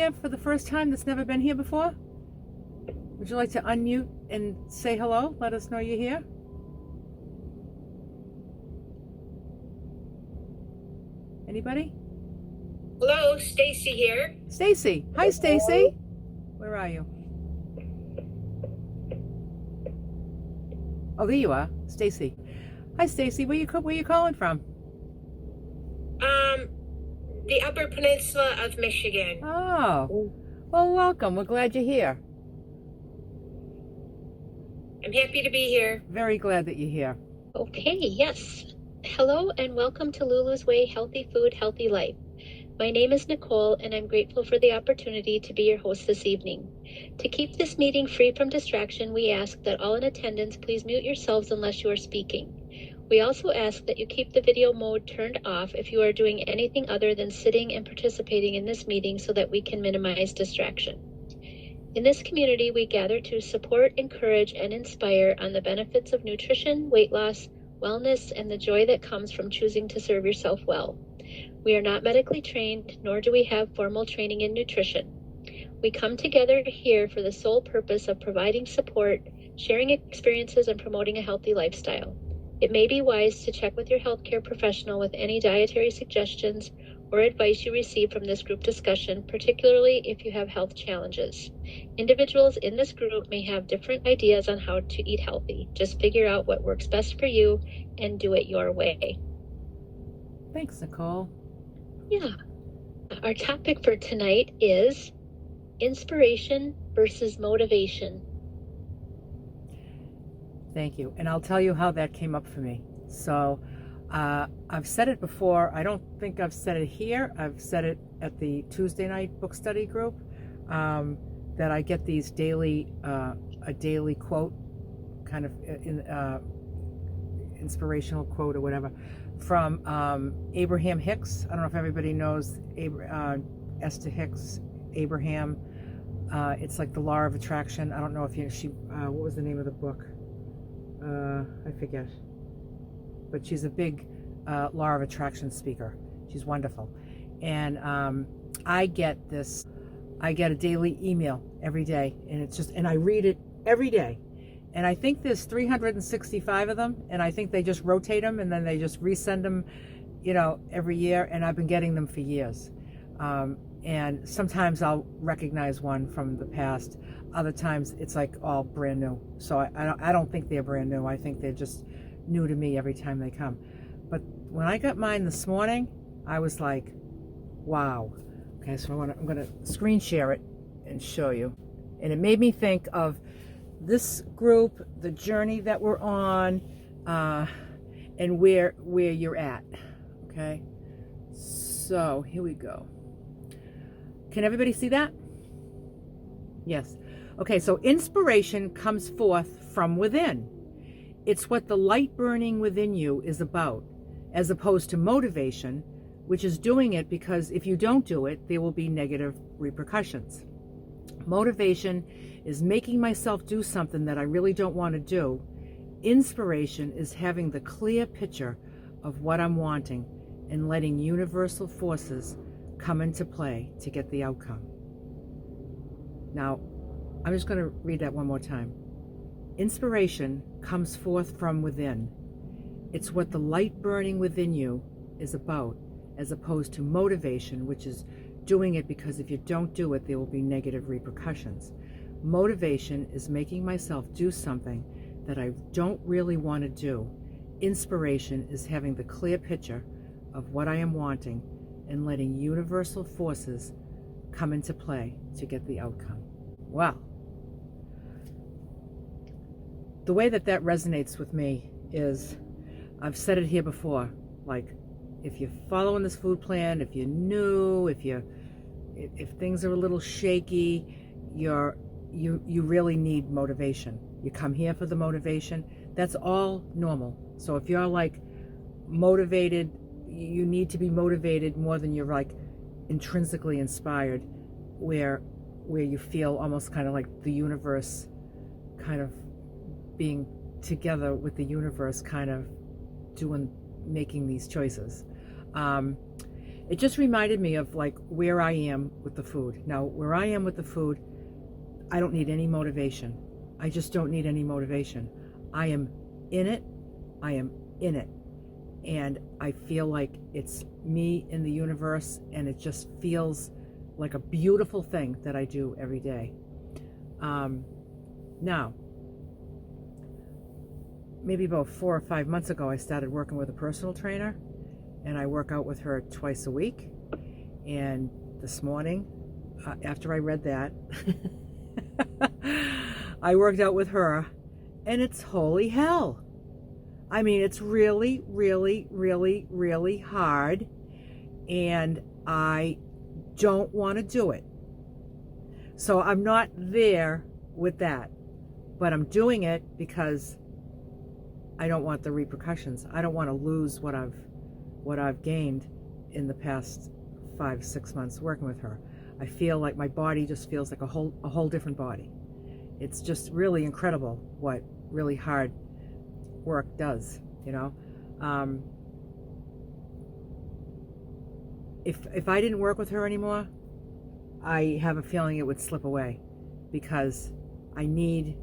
here for the first time that's never been here before? Would you like to unmute and say hello? Let us know you're here. Anybody? Hello, Stacy here. Stacy. Hi, Stacy. Where are you? Oh, there you are, Stacy. Hi, Stacy. Where you calling from? The Upper Peninsula of Michigan. Oh, well, welcome. We're glad you're here. I'm happy to be here. Very glad that you're here. Okay, yes. Hello and welcome to Lulu's Way Healthy Food, Healthy Life. My name is Nicole and I'm grateful for the opportunity to be your host this evening. To keep this meeting free from distraction, we ask that all in attendance please mute yourselves unless you are speaking. We also ask that you keep the video mode turned off if you are doing anything other than sitting and participating in this meeting so that we can minimize distraction. In this community, we gather to support, encourage, and inspire on the benefits of nutrition, weight loss, wellness, and the joy that comes from choosing to serve yourself well. We are not medically trained, nor do we have formal training in nutrition. We come together here for the sole purpose of providing support, sharing experiences, and promoting a healthy lifestyle. It may be wise to check with your healthcare professional with any dietary suggestions or advice you receive from this group discussion, particularly if you have health challenges. Individuals in this group may have different ideas on how to eat healthy. Just figure out what works best for you and do it your way. Thanks, Nicole. Yeah. Our topic for tonight is inspiration versus motivation. Thank you. And I'll tell you how that came up for me. So I've said it before. I don't think I've said it here. I've said it at the Tuesday night book study group, that I get these a daily quote, kind of inspirational quote or whatever, from Abraham Hicks. I don't know if everybody knows Esther Hicks, Abraham. It's like the law of attraction. I don't know if what was the name of the book? I forget. But she's a big law of attraction speaker. She's wonderful. And I get a daily email every day, and I read it every day. And I think there's 365 of them, and I think they just rotate them, and then they just resend them, every year. And I've been getting them for years. And sometimes I'll recognize one from the past. Other times it's like all brand new. So I don't think they're brand new. I think they're just new to me every time they come. But when I got mine this morning, I was like, wow. Okay, so I'm going to screen share it and show you. And it made me think of this group, the journey that we're on, and where you're at. Okay, so here we go. Can everybody see that? Yes. Okay, so inspiration comes forth from within. It's what the light burning within you is about, as opposed to motivation, which is doing it because if you don't do it, there will be negative repercussions. Motivation is making myself do something that I really don't want to do. Inspiration is having the clear picture of what I'm wanting and letting universal forces come into play to get the outcome. Now, I'm just going to read that one more time. Inspiration comes forth from within. It's what the light burning within you is about, as opposed to motivation, which is doing it because if you don't do it, there will be negative repercussions. Motivation is making myself do something that I don't really want to do. Inspiration is having the clear picture of what I am wanting and letting universal forces come into play to get the outcome. Wow. The way that resonates with me is, I've said it here before, like, if you're following this food plan, if you're new, if things are a little shaky, you really need motivation. You come here for the motivation. That's all normal. So if you're like motivated, you need to be motivated more than you're like intrinsically inspired, where you feel almost kind of like the universe kind of being together with the universe kind of making these choices. it just reminded me of like where I am with the food. Now, where I am with the food, I don't need any motivation. I just don't need any motivation. I am in it. I am in it. And I feel like it's me in the universe, and it just feels like a beautiful thing that I do every day. Now, maybe about 4 or 5 months ago, I started working with a personal trainer, and I work out with her twice a week. And this morning, after I read that, I worked out with her, and it's holy hell. I mean, it's really, really, really, really hard, and I don't want to do it. So I'm not there with that, but I'm doing it because I don't want the repercussions. I don't want to lose what I've gained in the past 5-6 months working with her. I feel like my body just feels like a whole different body. It's just really incredible what really hard work does, you know. If I didn't work with her anymore, I have a feeling it would slip away, because I need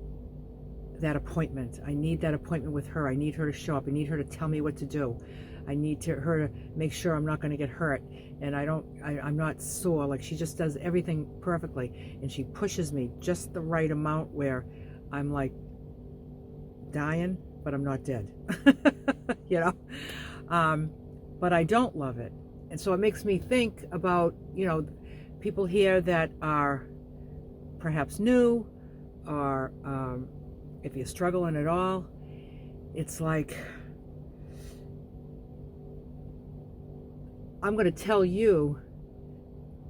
that appointment. I need that appointment with her. I need her to show up. I need her to tell me what to do. I need her to make sure I'm not going to get hurt, and I'm not sore. Like, she just does everything perfectly, and she pushes me just the right amount where I'm like dying, but I'm not dead. You know. But I don't love it, and so it makes me think about, you know, people here that are perhaps new, or if you're struggling at all. It's like, I'm going to tell you,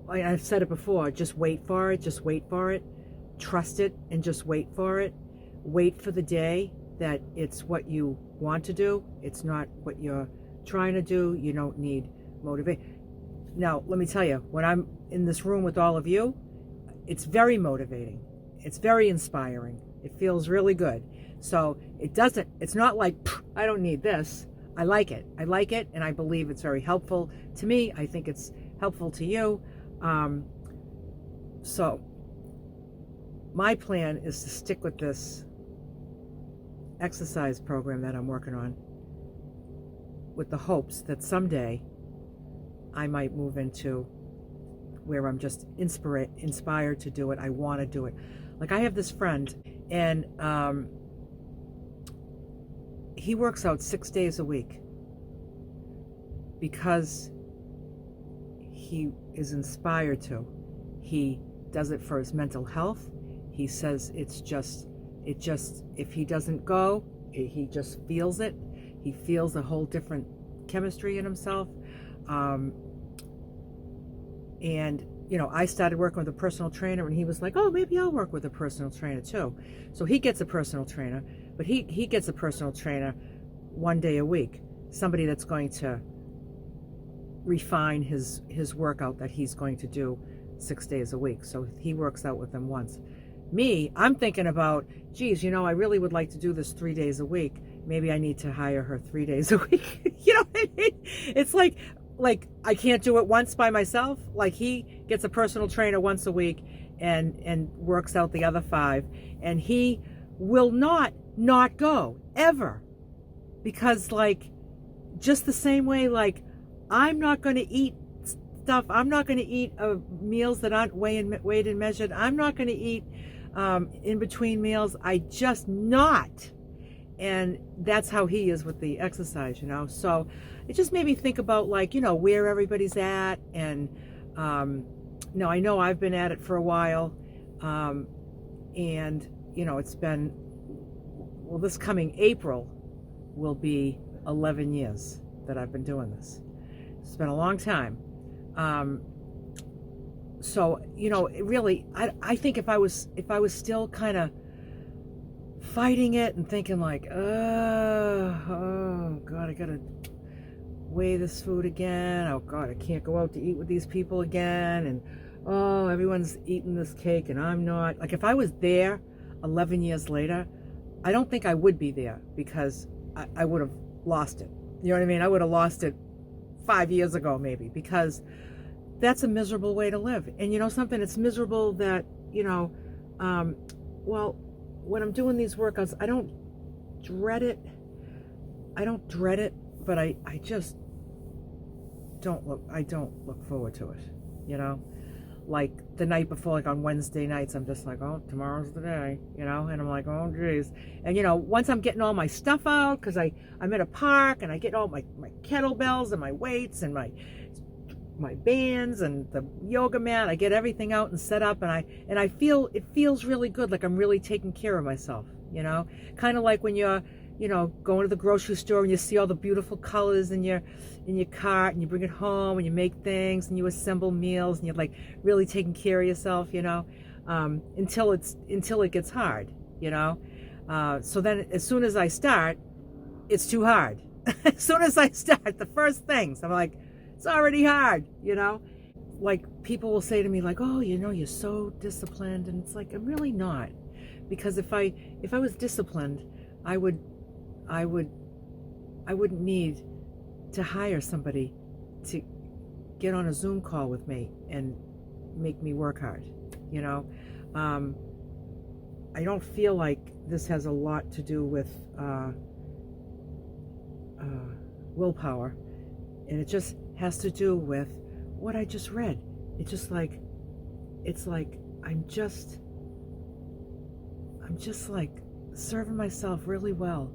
I've said it before, just wait for it, just wait for it, trust it, and just wait for it. Wait for the day that it's what you want to do. It's not what you're trying to do. You don't need motivation. Now, let me tell you, when I'm in this room with all of you, it's very motivating. It's very inspiring. It feels really good. So it's not like, I don't need this. I like it. I like it, and I believe it's very helpful to me. I think it's helpful to you. So my plan is to stick with this exercise program that I'm working on, with the hopes that someday I might move into where I'm just inspired to do it. I want to do it. Like, I have this friend, and he works out 6 days a week because he is inspired to. He does it for his mental health. He says it just, if he doesn't go, he just feels it. He feels a whole different chemistry in himself. And, you know, I started working with a personal trainer, and he was like, oh, maybe I'll work with a personal trainer too. So he gets a personal trainer, but he gets a personal trainer 1 day a week, somebody that's going to refine his workout that he's going to do 6 days a week. So he works out with them once. Me, I'm thinking about, geez, you know, I really would like to do this 3 days a week. Maybe I need to hire her 3 days a week. You know what I mean? It's like I can't do it once by myself. Like, he gets a personal trainer once a week and works out the other 5, and he will not go ever, because, like, just the same way, like, I'm not going to eat stuff. I'm not going to eat meals that aren't weighed and measured. I'm not going to eat in between meals. I just not. And that's how he is with the exercise, you know. So it just made me think about, like, you know, where everybody's at. And, you know, I know I've been at it for a while. And, you know, it's been, well, this coming April will be 11 years that I've been doing this. It's been a long time. So, you know, it really, I think if I was still kind of fighting it and thinking like, oh God, I gotta weigh this food again. Oh God, I can't go out to eat with these people again. And oh, everyone's eating this cake and I'm not. Like, if I was there 11 years later, I don't think I would be there, because I would have lost it. You know what I mean? I would have lost it 5 years ago maybe, because that's a miserable way to live. And you know something, it's miserable that, well, when I'm doing these workouts, I don't dread it, but I just don't look forward to it, like the night before, like on Wednesday nights, I'm just like, oh, tomorrow's the day, and I'm like, oh geez. And once I'm getting all my stuff out, because I'm at a park and I get all my kettlebells and my weights and my bands and the yoga mat, I get everything out and set up, and I feel, it feels really good, like I'm really taking care of myself, kind of like when you're going to the grocery store and you see all the beautiful colors in your cart, and you bring it home and you make things and you assemble meals and you're like really taking care of yourself, until it gets hard, so then as soon as I start, it's too hard. As soon as I start the first things, I'm like, it's already hard, like people will say to me like, oh, you're so disciplined, and it's like, I'm really not, because if I was disciplined, I wouldn't need to hire somebody to get on a Zoom call with me and make me work hard. I don't feel like this has a lot to do with willpower, and it just has to do with what I just read. It's like I'm just like serving myself really well.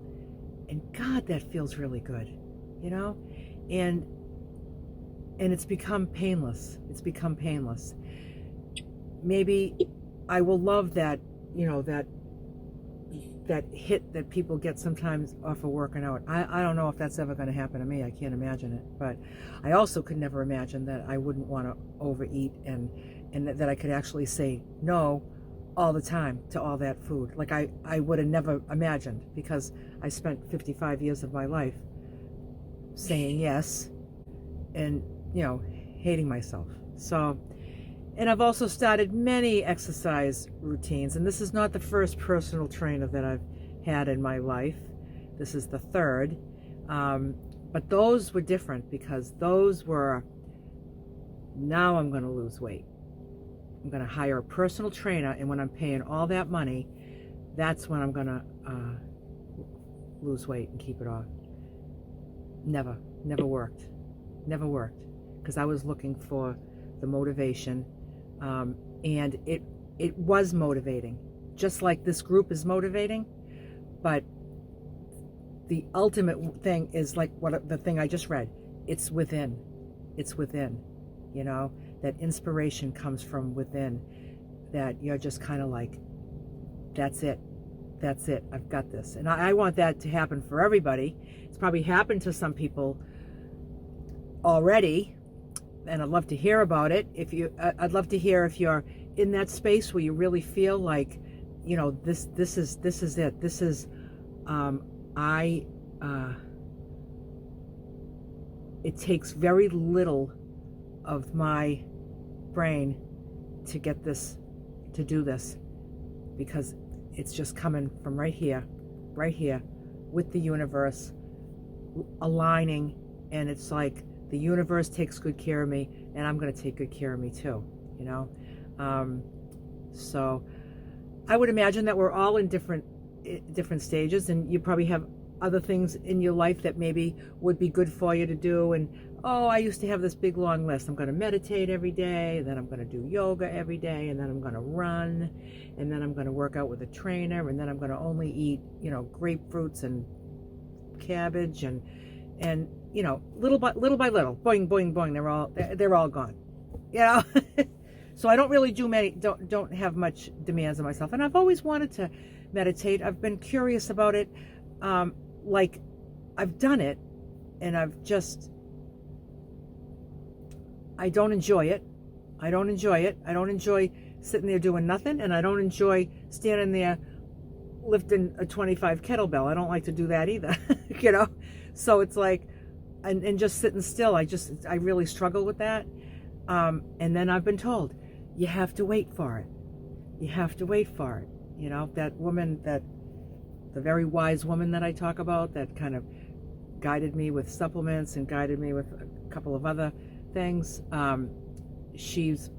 And God, that feels really good, and it's become painless. Maybe I will love that, that hit that people get sometimes off of working out. I don't know if that's ever going to happen to me. I can't imagine it. But I also could never imagine that I wouldn't want to overeat, and that I could actually say no all the time to all that food. Like I would have never imagined, because I spent 55 years of my life saying yes and, hating myself. So, and I've also started many exercise routines, and this is not the first personal trainer that I've had in my life. This is the third. But those were different, because those were, now I'm going to lose weight. I'm going to hire a personal trainer, and when I'm paying all that money, that's when I'm going to lose weight and keep it off. Never worked, because I was looking for the motivation, and it was motivating, just like this group is motivating, but the ultimate thing is like the thing I just read. It's within, that inspiration comes from within, that you're just kind of like, that's it, I've got this. And I want that to happen for everybody. It's probably happened to some people already, and I'd love to hear about it. I'd love to hear if you're in that space where you really feel like, this is it. This is, it takes very little of my brain to get this, to do this, because it's just coming from right here with the universe aligning, and it's like the universe takes good care of me, and I'm going to take good care of me too, so I would imagine that we're all in different stages, and you probably have other things in your life that maybe would be good for you to do. And I used to have this big long list. I'm going to meditate every day, and then I'm going to do yoga every day, and then I'm going to run, and then I'm going to work out with a trainer, and then I'm going to only eat, grapefruits and cabbage, and little by little, boing, boing, boing, they're all gone, So I don't really do don't have much demands on myself, and I've always wanted to meditate. I've been curious about it. Like I've done it, and I don't enjoy it. I don't enjoy sitting there doing nothing, and I don't enjoy standing there lifting a 25 kettlebell. I don't like to do that either, So it's like, and just sitting still, I really struggle with that. And then I've been told, you have to wait for it. That woman, the very wise woman that I talk about, that kind of guided me with supplements and guided me with a couple of other things. She's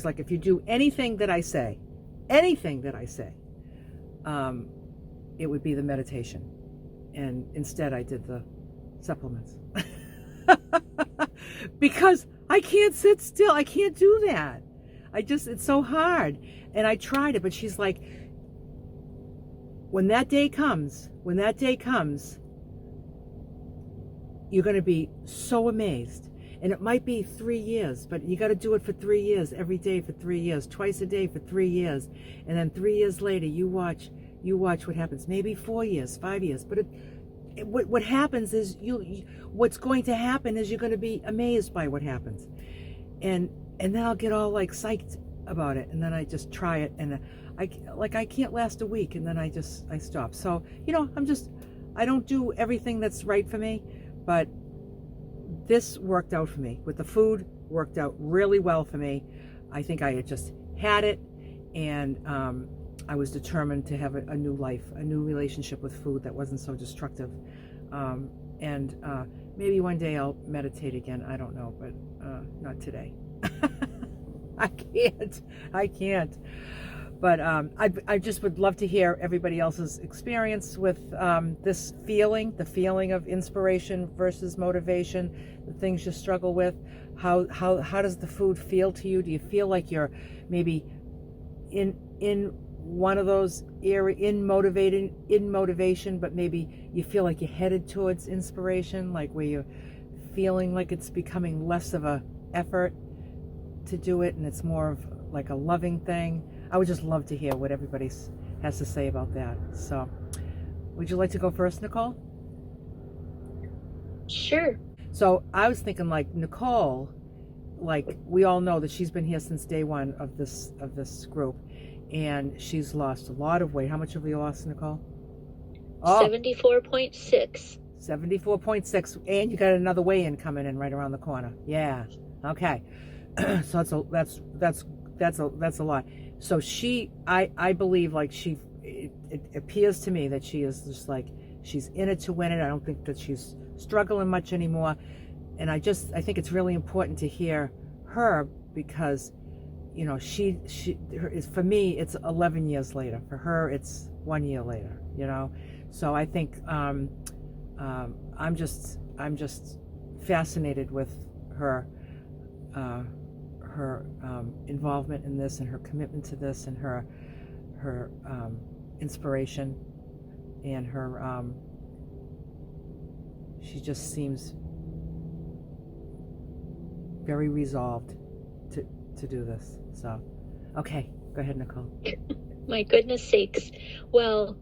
like, if you do anything that I say, it would be the meditation. And instead I did the supplements. Because I can't sit still. I can't do that. It's so hard. And I tried it, but she's like, when that day comes, you're going to be so amazed. And it might be 3 years, but you got to do it for 3 years, every day for 3 years, twice a day for 3 years. And then 3 years later, you watch what happens. Maybe 4 years, 5 years. But what happens is what's going to happen is you're going to be amazed by what happens. And then I'll get all like psyched about it. And then I just try it. And I can't last a week. And then I stop. So, I don't do everything that's right for me, but this worked out for me. With the food, worked out really well for me. I think I had just had it, and I was determined to have a new life, a new relationship with food that wasn't so destructive. And maybe one day I'll meditate again. I don't know, but not today. I can't. But I just would love to hear everybody else's experience with this feeling, the feeling of inspiration versus motivation, the things you struggle with. How does the food feel to you? Do you feel like you're maybe in one of those in motivation, but maybe you feel like you're headed towards inspiration, like where you're feeling like it's becoming less of a effort to do it and it's more of like a loving thing? I would just love to hear what everybody has to say about that. So, would you like to go first, Nicole? Sure. So I was thinking, like, Nicole, like, we all know that she's been here since day one of this group, and she's lost a lot of weight. How much have you lost, Nicole? 74.6. 74.6, and you got another weigh-in coming in right around the corner. Yeah. Okay. So that's a lot. So I believe, like, it appears to me that she is just like, she's in it to win it. I don't think that she's struggling much anymore. And I think it's really important to hear her, because, for me, it's 11 years later. For her, it's 1 year later, So I think, I'm just fascinated with her, involvement in this and her commitment to this and her inspiration and her she just seems very resolved to do this. So, okay, go ahead, Nicole. My goodness sakes. Well,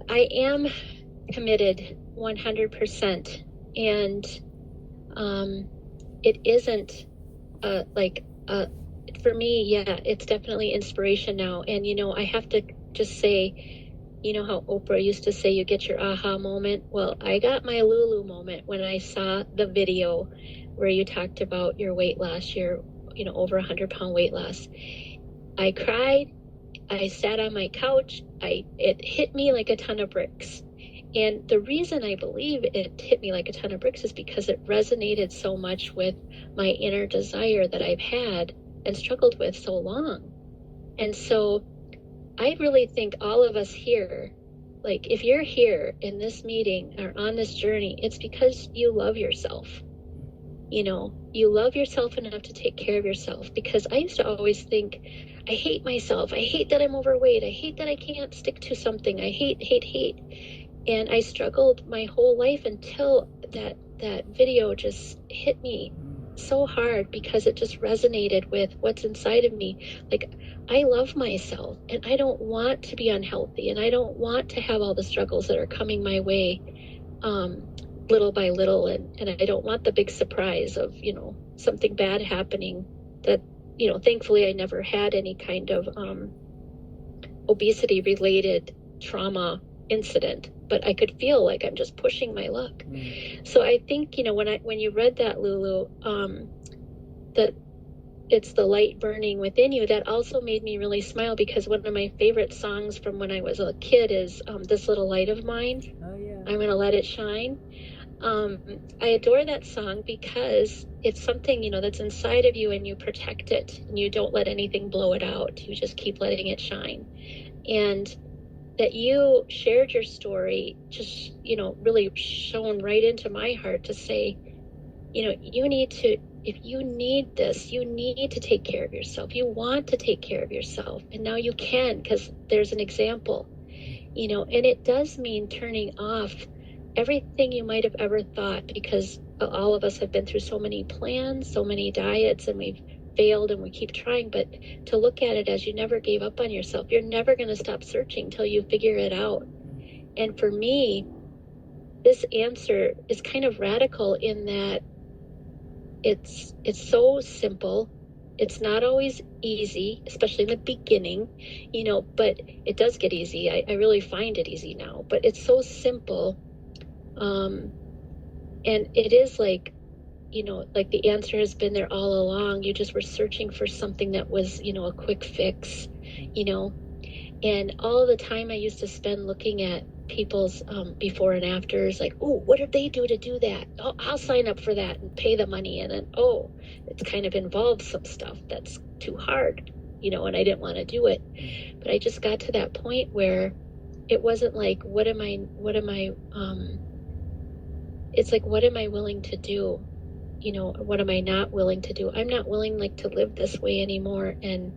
I am committed 100%, and it isn't for me, yeah, it's definitely inspiration now. And, I have to just say, how Oprah used to say, you get your aha moment. Well, I got my Lulu moment when I saw the video where you talked about your weight loss, your, over 100-pound weight loss. I cried. I sat on my couch. It hit me like a ton of bricks. And the reason I believe it hit me like a ton of bricks is because it resonated so much with my inner desire that I've had and struggled with so long. And so I really think all of us here, like, if you're here in this meeting or on this journey, it's because you love yourself. You love yourself enough to take care of yourself. Because I used to always think, I hate myself. I hate that I'm overweight. I hate that I can't stick to something. I hate. And I struggled my whole life until that video just hit me so hard, because it just resonated with what's inside of me. Like, I love myself, and I don't want to be unhealthy, and I don't want to have all the struggles that are coming my way little by little, and I don't want the big surprise of, something bad happening that, thankfully I never had any kind of obesity related trauma incident, but I could feel like I'm just pushing my luck. So I think, when you read that, Lulu, that it's the light burning within you. That also made me really smile, because one of my favorite songs from when I was a kid is This Little Light of Mine. Oh yeah. I'm gonna let it shine. I adore that song because it's something, you know, that's inside of you, and you protect it and you don't let anything blow it out. You just keep letting it shine. And that you shared your story just, you know, really shone right into my heart to say, you know, you need to, if you need this, you need to take care of yourself. You want to take care of yourself. And now you can, because there's an example, you know, and it does mean turning off everything you might have ever thought, because all of us have been through so many plans, so many diets, and we've failed and we keep trying. But to look at it as you never gave up on yourself. You're never going to stop searching till you figure it out. And for me, this answer is kind of radical in that it's so simple. It's not always easy, especially in the beginning, you know, but it does get easy. I really find it easy now, but it's so simple. And it is like, you know, like the answer has been there all along. You just were searching for something that was, you know, a quick fix, you know. And all the time I used to spend looking at people's before and afters, like, oh, what did they do to do that? Oh, I'll sign up for that and pay the money. And then, oh, it's kind of involves some stuff that's too hard, you know, and I didn't want to do it. But I just got to that point where it wasn't like, it's like, what am I willing to do? You know, what am I not willing to do? I'm not willing, like, to live this way anymore and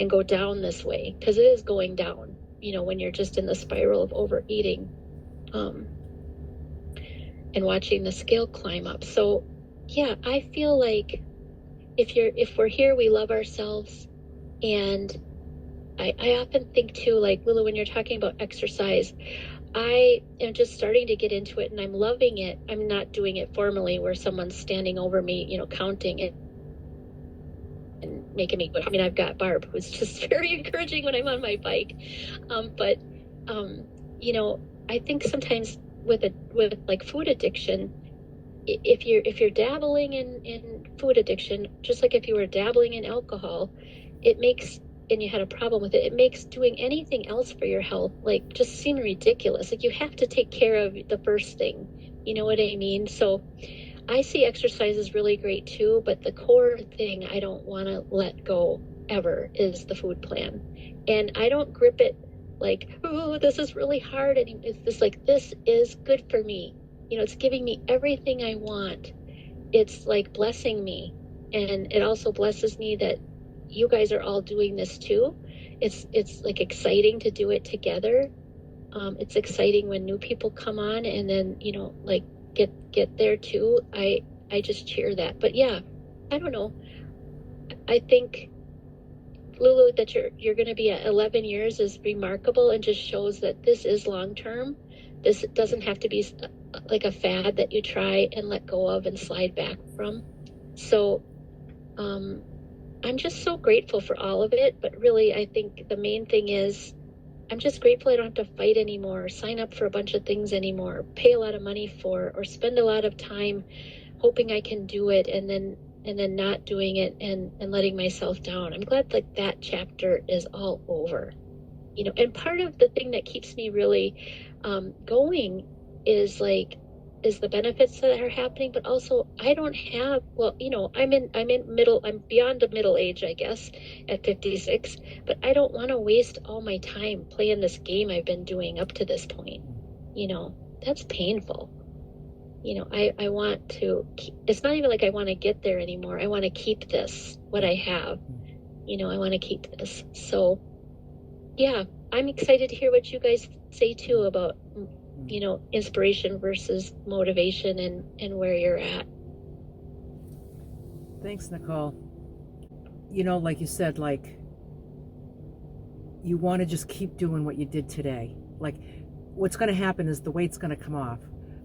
go down this way, because it is going down, you know, when you're just in the spiral of overeating, and watching the scale climb up. So yeah, I feel like if we're here, we love ourselves. And I often think too, like, Lulu, when you're talking about exercise, I am just starting to get into it and I'm loving it. I'm not doing it formally where someone's standing over me, you know, counting it and making me, I mean, I've got Barb, who's just very encouraging when I'm on my bike. But you know, I think sometimes with like food addiction, if you're dabbling in food addiction, just like if you were dabbling in alcohol, it makes, and you had a problem with it, it makes doing anything else for your health, like, just seem ridiculous. Like, you have to take care of the first thing, you know what I mean? So I see exercise is really great too, but the core thing I don't want to let go ever is the food plan. And I don't grip it like, oh, this is really hard. And it's just like, this is good for me. You know, it's giving me everything I want. It's like blessing me. And it also blesses me that you guys are all doing this too. It's like exciting to do it together. It's exciting when new people come on and then, you know, like get there too. I just cheer that. But yeah, I don't know. I think, Lulu, that you're going to be at 11 years is remarkable and just shows that this is long term. This doesn't have to be like a fad that you try and let go of and slide back from. So I'm just so grateful for all of it. But really, I think the main thing is I'm just grateful I don't have to fight anymore, or sign up for a bunch of things anymore, pay a lot of money for, or spend a lot of time hoping I can do it and then not doing it and letting myself down. I'm glad like that chapter is all over, you know. And part of the thing that keeps me really going is the benefits that are happening, but also I don't have, well, you know, I'm beyond the middle age, I guess, at 56, but I don't want to waste all my time playing this game I've been doing up to this point. You know, that's painful. You know, I want to, it's not even like I want to get there anymore. I want to keep this, what I have, you know, I want to keep this. So yeah, I'm excited to hear what you guys say too about, you know, inspiration versus motivation and where you're at. Thanks, Nicole. You know, like you said, like, you want to just keep doing what you did today. Like, what's going to happen is the weight's going to come off,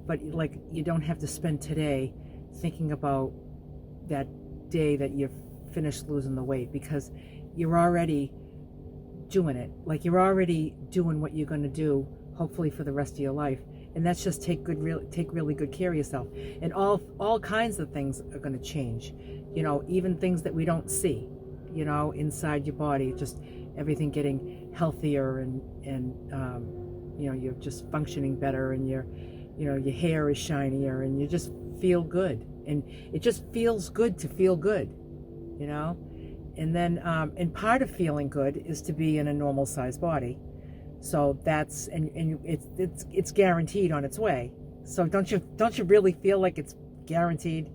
but like, you don't have to spend today thinking about that day that you've finished losing the weight, because you're already doing it. Like, you're already doing what you're going to do, hopefully for the rest of your life. And that's just take really good care of yourself. And all kinds of things are going to change, even things that we don't see, inside your body, just everything getting healthier, and you're just functioning better, and your hair is shinier, and you just feel good, and it just feels good to feel good, and then and part of feeling good is to be in a normal sized body. So that's and it's guaranteed on its way. So don't you really feel like it's guaranteed?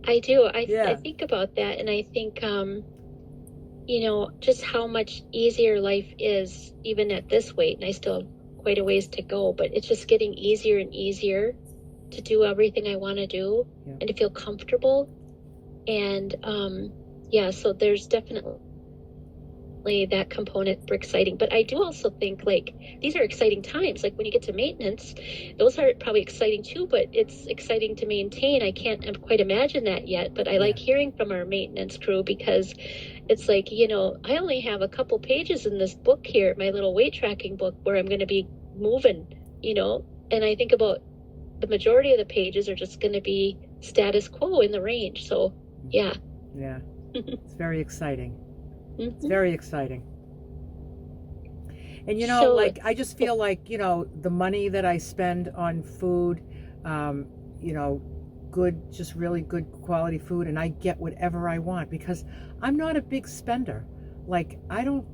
I do. Yeah. I think about that, and I think just how much easier life is even at this weight, and I still have quite a ways to go, but it's just getting easier and easier to do everything I want to do, Yeah. and to feel comfortable. And so there's definitely that component for exciting. But I do also think these are exciting times. Like when you get to maintenance, those are probably exciting too, but it's exciting to maintain. I can't quite imagine that yet, but I like hearing from our maintenance crew, because it's I only have a couple pages in this book here, my little weight tracking book, where I'm going to be moving, and I think about the majority of the pages are just going to be status quo in the range. So yeah. It's very exciting. Mm-hmm. It's very exciting. And I just feel like the money that I spend on food, just really good quality food, and I get whatever I want, because I'm not a big spender. I don't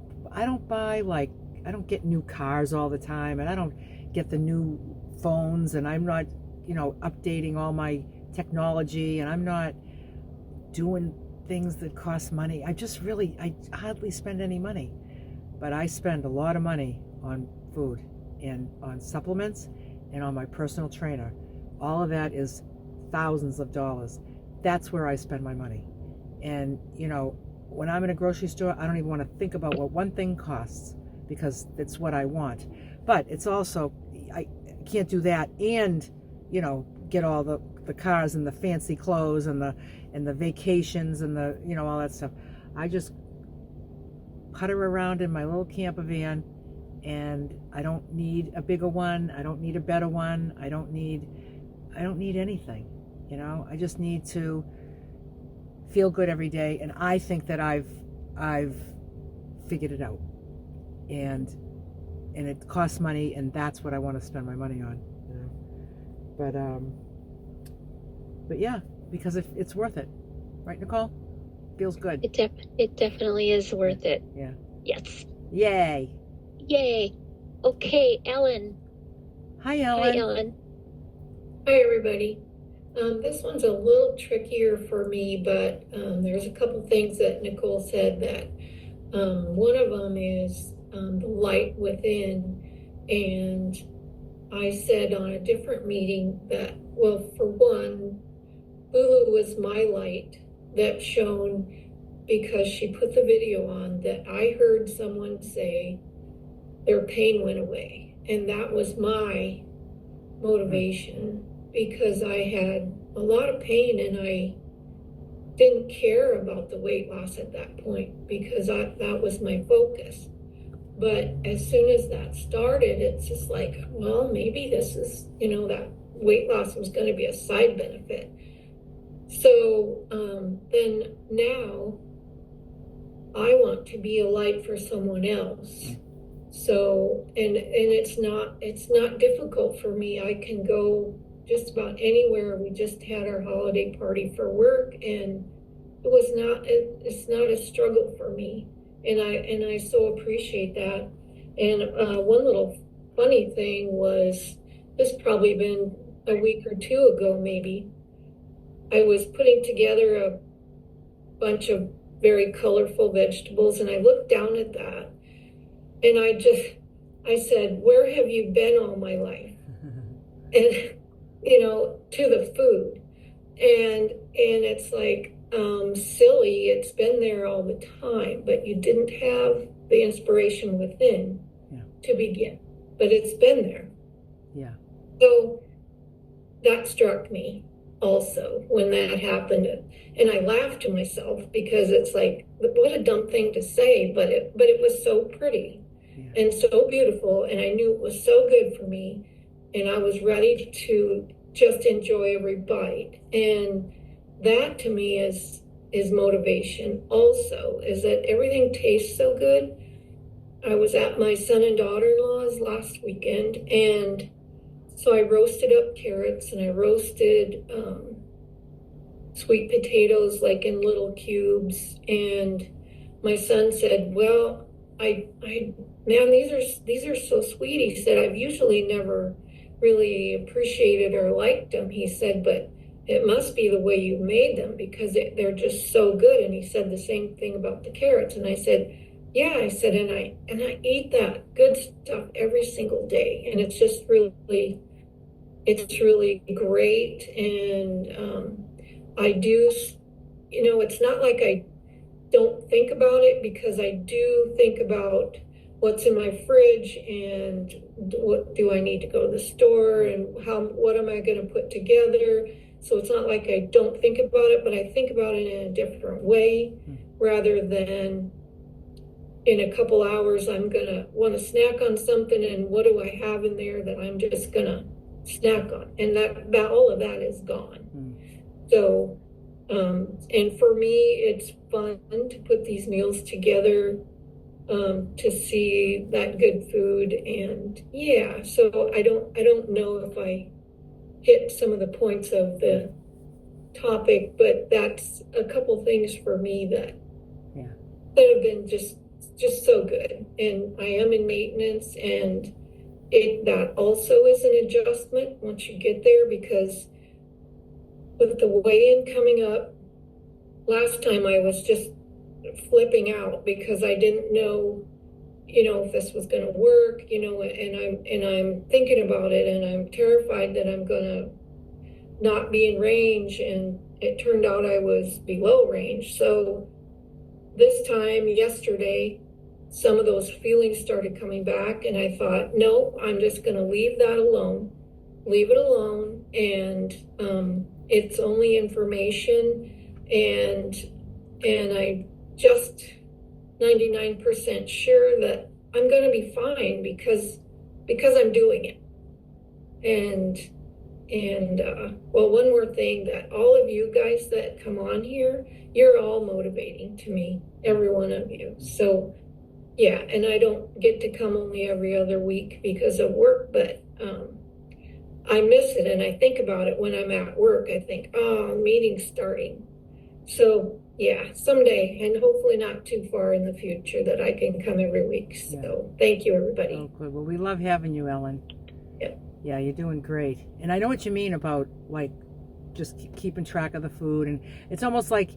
get new cars all the time, and I don't get the new phones, and I'm not updating all my technology, and I'm not doing things that cost money. I hardly spend any money, but I spend a lot of money on food and on supplements and on my personal trainer. All of that is thousands of dollars. That's where I spend my money. And when I'm in a grocery store, I don't even want to think about what one thing costs, because it's what I want. But it's also, I can't do that and get all the cars and the fancy clothes and the vacations and the all that stuff. I just putter around in my little camper van, and I don't need a bigger one. I don't need a better one. I don't need anything. I just need to feel good every day, and I think that I've figured it out. And it costs money, and that's what I want to spend my money on. But yeah, because it's worth it, right, Nicole? Feels good. It definitely is worth it. Yeah. Yes. Yay. Okay, Ellen. Hi, Ellen. Hi, everybody. This one's a little trickier for me, but there's a couple things that Nicole said that one of them is the light within. And I said on a different meeting that, well, for one, Lulu was my light that shone, because she put the video on that I heard someone say their pain went away. And that was my motivation, because I had a lot of pain and I didn't care about the weight loss at that point, because that was my focus. But as soon as that started, it's just like, well, maybe this is, that weight loss was going to be a side benefit. So then now I want to be a light for someone else. So, and it's not difficult for me. I can go just about anywhere. We just had our holiday party for work, and it's not a struggle for me. And I so appreciate that. And one little funny thing was, this probably been a week or two ago, maybe, I was putting together a bunch of very colorful vegetables, and I looked down at that, and I said, where have you been all my life? And, to the food. And it's like, silly, it's been there all the time, but you didn't have the inspiration within to begin, but it's been there. Yeah. So that struck me also when that happened, and I laughed to myself, because it's like, what a dumb thing to say, but it was so pretty. and so beautiful. And I knew it was so good for me. And I was ready to just enjoy every bite. And that to me is motivation also, is that everything tastes so good. I was at my son and daughter-in-law's last weekend, and so I roasted up carrots and I roasted sweet potatoes like in little cubes. And my son said, well, man, these are so sweet. He said, I've usually never really appreciated or liked them. He said, but it must be the way you made them because they're just so good. And he said the same thing about the carrots. And I said, yeah, I said, and I eat that good stuff every single day. And it's just really, it's really great. And I do, it's not like I don't think about it, because I do think about what's in my fridge and what do I need to go to the store and what am I going to put together. So it's not like I don't think about it, but I think about it in a different way, rather than in a couple hours I'm going to want to snack on something, and what do I have in there that I'm just going to snack on, and that all of that is gone. So and for me it's fun to put these meals together, to see that good food. And yeah, so I don't know if I hit some of the points of the topic, but that's a couple things for me that have been just so good. And I am in maintenance, and that also is an adjustment once you get there, because with the weigh-in coming up, last time I was just flipping out because I didn't know, if this was going to work, and I'm thinking about it, and I'm terrified that I'm going to not be in range. And it turned out I was below range. So this time, yesterday, some of those feelings started coming back, and I thought, no, I'm just going to leave it alone. And it's only information, and I just 99% sure that I'm going to be fine because I'm doing it. And well, one more thing, that all of you guys that come on here, you're all motivating to me, every one of you. So yeah, and I don't get to come only every other week because of work, but I miss it, and I think about it when I'm at work. I think, oh, meeting's starting. So yeah, someday, and hopefully not too far in the future, that I can come every week. So thank you, everybody. Oh, good. Well, we love having you, Ellen. Yeah, you're doing great. And I know what you mean about like just keeping track of the food. And it's almost like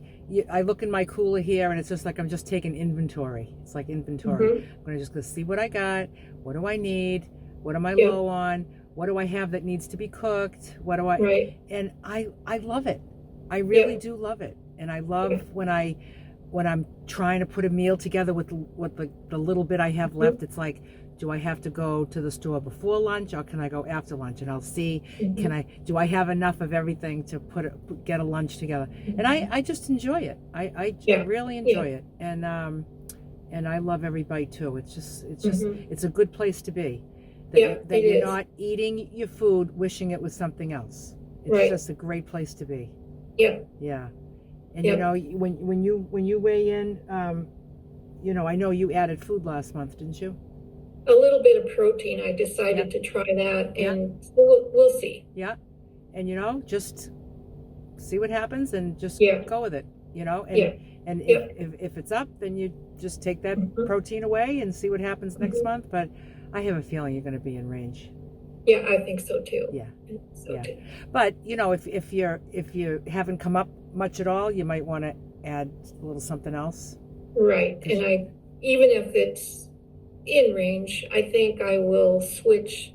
I look in my cooler here, and it's just like I'm just taking inventory. It's like inventory. I'm going to just go see what I got. What do I need? What am I low on? What do I have that needs to be cooked? What do I? Right. And I love it. I really do love it. And I love when I'm trying to put a meal together with the little bit I have left. It's like, do I have to go to the store before lunch, or can I go after lunch? And I'll see, do I have enough of everything to get a lunch together? And I just enjoy it. I really enjoy it. And I love every bite too. It's a good place to be. That you're not eating your food wishing it was something else. It's just a great place to be. Yeah. And when you weigh in, I know you added food last month, didn't you? A little bit of protein. I decided to try that, and we'll see. Yeah. And just see what happens, and just go with it. And if it's up, then you just take that protein away and see what happens next month. But I have a feeling you're going to be in range. Yeah, I think so too. Yeah. Too. But if you haven't come up much at all, you might want to add a little something else. Right. And even if it's in range, I think I will switch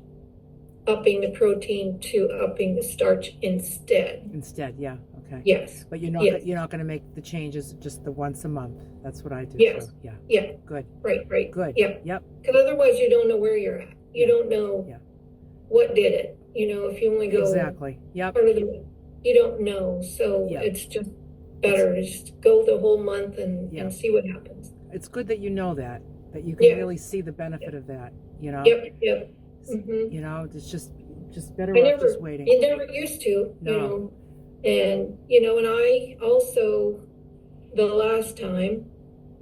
upping the protein to upping the starch instead. Yeah. Okay. Yes. But you're not going to make the changes just the once a month. That's what I do. Yes. So, yeah. Yeah. Good. Right. Good. Yeah. Yep. Because otherwise you don't know where you're at. You don't know what did it. If you only go exactly. Yep. part of you don't know. So it's just better to just go the whole month and see what happens. It's good that you know that. that you can Yeah. really see the benefit of that, you know. Yep. Mhm. You know, it's just better I off never, just waiting. you never used to, No. you know, and, you know, and I also, the last time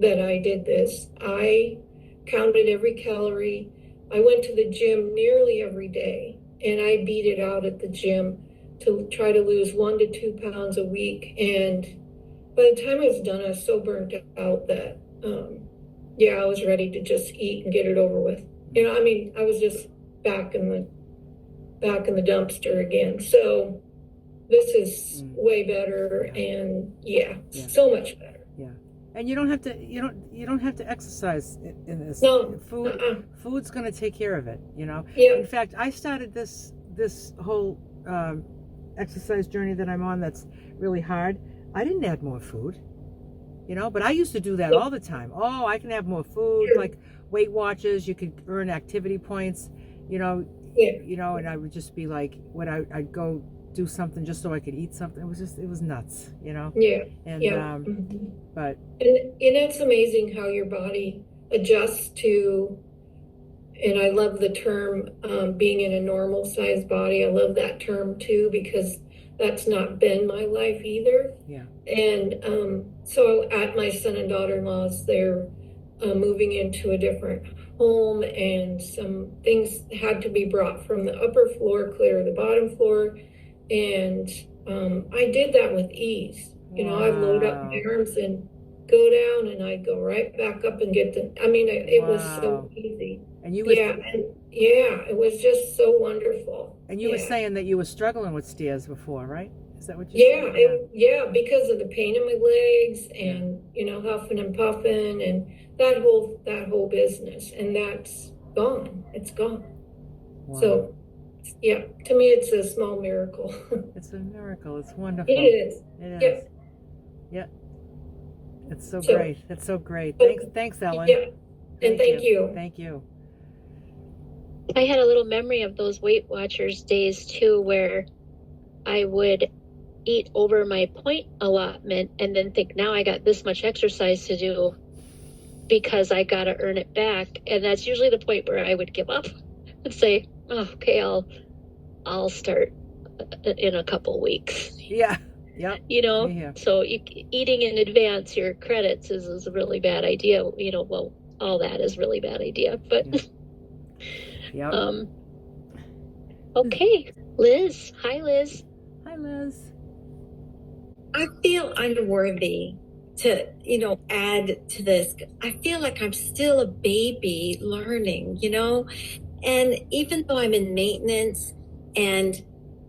that I did this, I counted every calorie. I went to the gym nearly every day, and I beat it out at the gym to try to lose 1 to 2 pounds a week. And by the time I was done, I was so burnt out that, yeah, I was ready to just eat and get it over with. You know, I mean, I was just back in the dumpster again. So this is way better, and yeah, so much better. Yeah. And you don't have to exercise in this. No. Food's going to take care of it, you know. Yeah. In fact, I started this whole exercise journey that I'm on that's really hard. I didn't add more food, you know, but I used to do that all the time. Oh, I can have more food, like Weight Watchers, you could earn activity points, you know. Yeah. You know, and I would just be like, I'd go do something just so I could eat something. It was nuts, you know. Yeah. And but and it's amazing how your body adjusts to. And I love the term being in a normal sized body. I love that term too, because that's not been my life either. Yeah. And so at my son and daughter-in-law's, they're moving into a different home, and some things had to be brought from the upper floor, clear the bottom floor. And I did that with ease. You know, I'd load up my arms and go down, and I'd go right back up and get the, I mean, it was so easy. And you was, it was just so wonderful. And you were saying that you were struggling with stairs before, right? Is that what you said? Yeah, because of the pain in my legs, and you know, huffing and puffing, and that whole business, and that's gone. It's gone. Wow. So yeah, to me it's a small miracle. It's a miracle. It's wonderful. It is. It is. Yep. Yeah. It's so great. It's so great. Thanks, Ellen. Yeah. And thank you. Thank you. I had a little memory of those Weight Watchers days too, where I would eat over my point allotment and then think, now I got this much exercise to do because I got to earn it back. And that's usually the point where I would give up and say, oh, okay, I'll start in a couple weeks. Yeah. Yeah. You know, so eating in advance your credits is a really bad idea. You know, well, all that is really bad idea, but okay. Liz. Hi, Liz. Hi, Liz. I feel unworthy to, you know, add to this. I feel like I'm still a baby learning, you know, and even though I'm in maintenance, and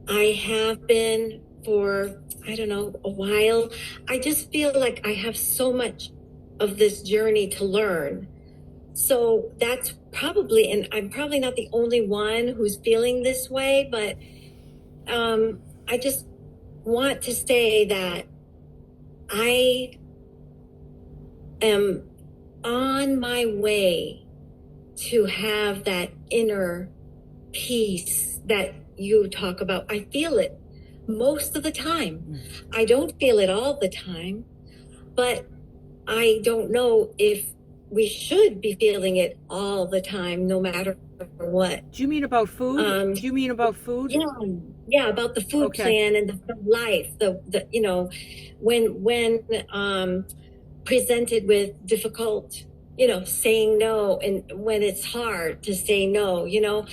I have been for, I don't know, a while, I just feel like I have so much of this journey to learn. So that's probably, and I'm probably not the only one who's feeling this way, but I just want to say that I am on my way to have that inner peace that you talk about. I feel it most of the time. I don't feel it all the time, but I don't know if we should be feeling it all the time, no matter what. Do you mean about food? Do you mean about food? Yeah, about the food plan and the life. The you know, when presented with difficult, you know, saying no, and when it's hard to say no, you know.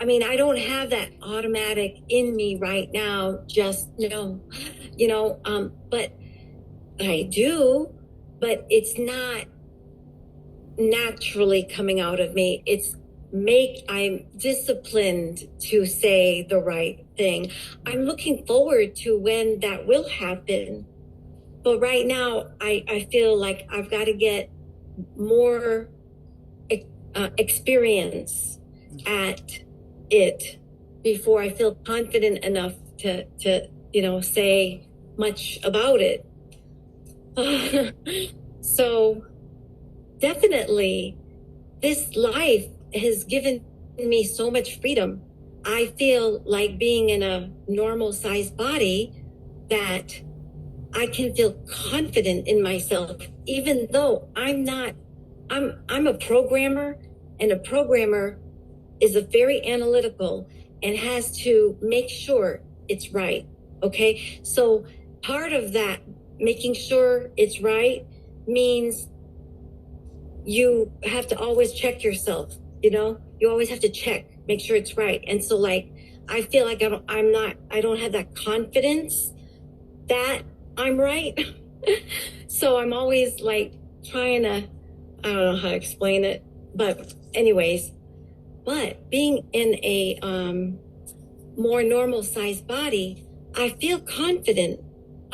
I mean, I don't have that automatic in me right now, just no, you know, but I do, but it's not naturally coming out of me. I'm disciplined to say the right thing. I'm looking forward to when that will happen. But right now, I feel like I've got to get more experience at it before I feel confident enough to you know, say much about it. So definitely this life has given me so much freedom. I feel like being in a normal sized body that I can feel confident in myself, even though I'm not I'm a programmer, and a programmer is a very analytical and has to make sure it's right. Okay. So part of that, making sure it's right, means you have to always check yourself, you always have to check, make sure it's right. And so like, I feel like I don't have that confidence that I'm right. So I'm always like trying to, I don't know how to explain it, but anyways, but being in a more normal sized body, I feel confident.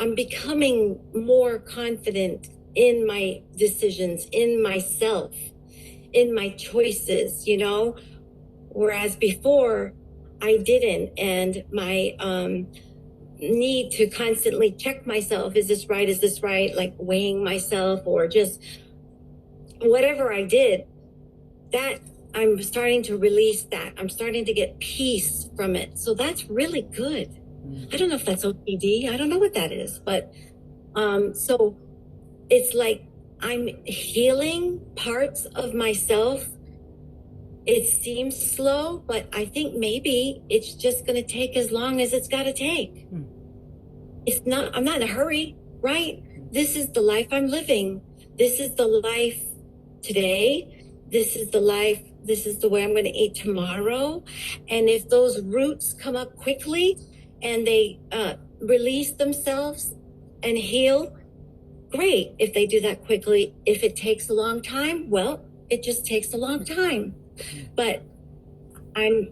I'm becoming more confident in my decisions, in myself, in my choices, whereas before I didn't. And my need to constantly check myself, is this right? Is this right? Like weighing myself, or just whatever I did, that I'm starting to release that. I'm starting to get peace from it. So that's really good. I don't know if that's OCD. I don't know what that is, but so it's like I'm healing parts of myself. It seems slow, but I think maybe it's just going to take as long as it's got to take. I'm not in a hurry, right? This is the life I'm living. This is the life today. This is the life. This is the way I'm going to eat tomorrow. And if those roots come up quickly and they release themselves and heal, great. If they do that quickly, if it takes a long time, well, it just takes a long time. But I'm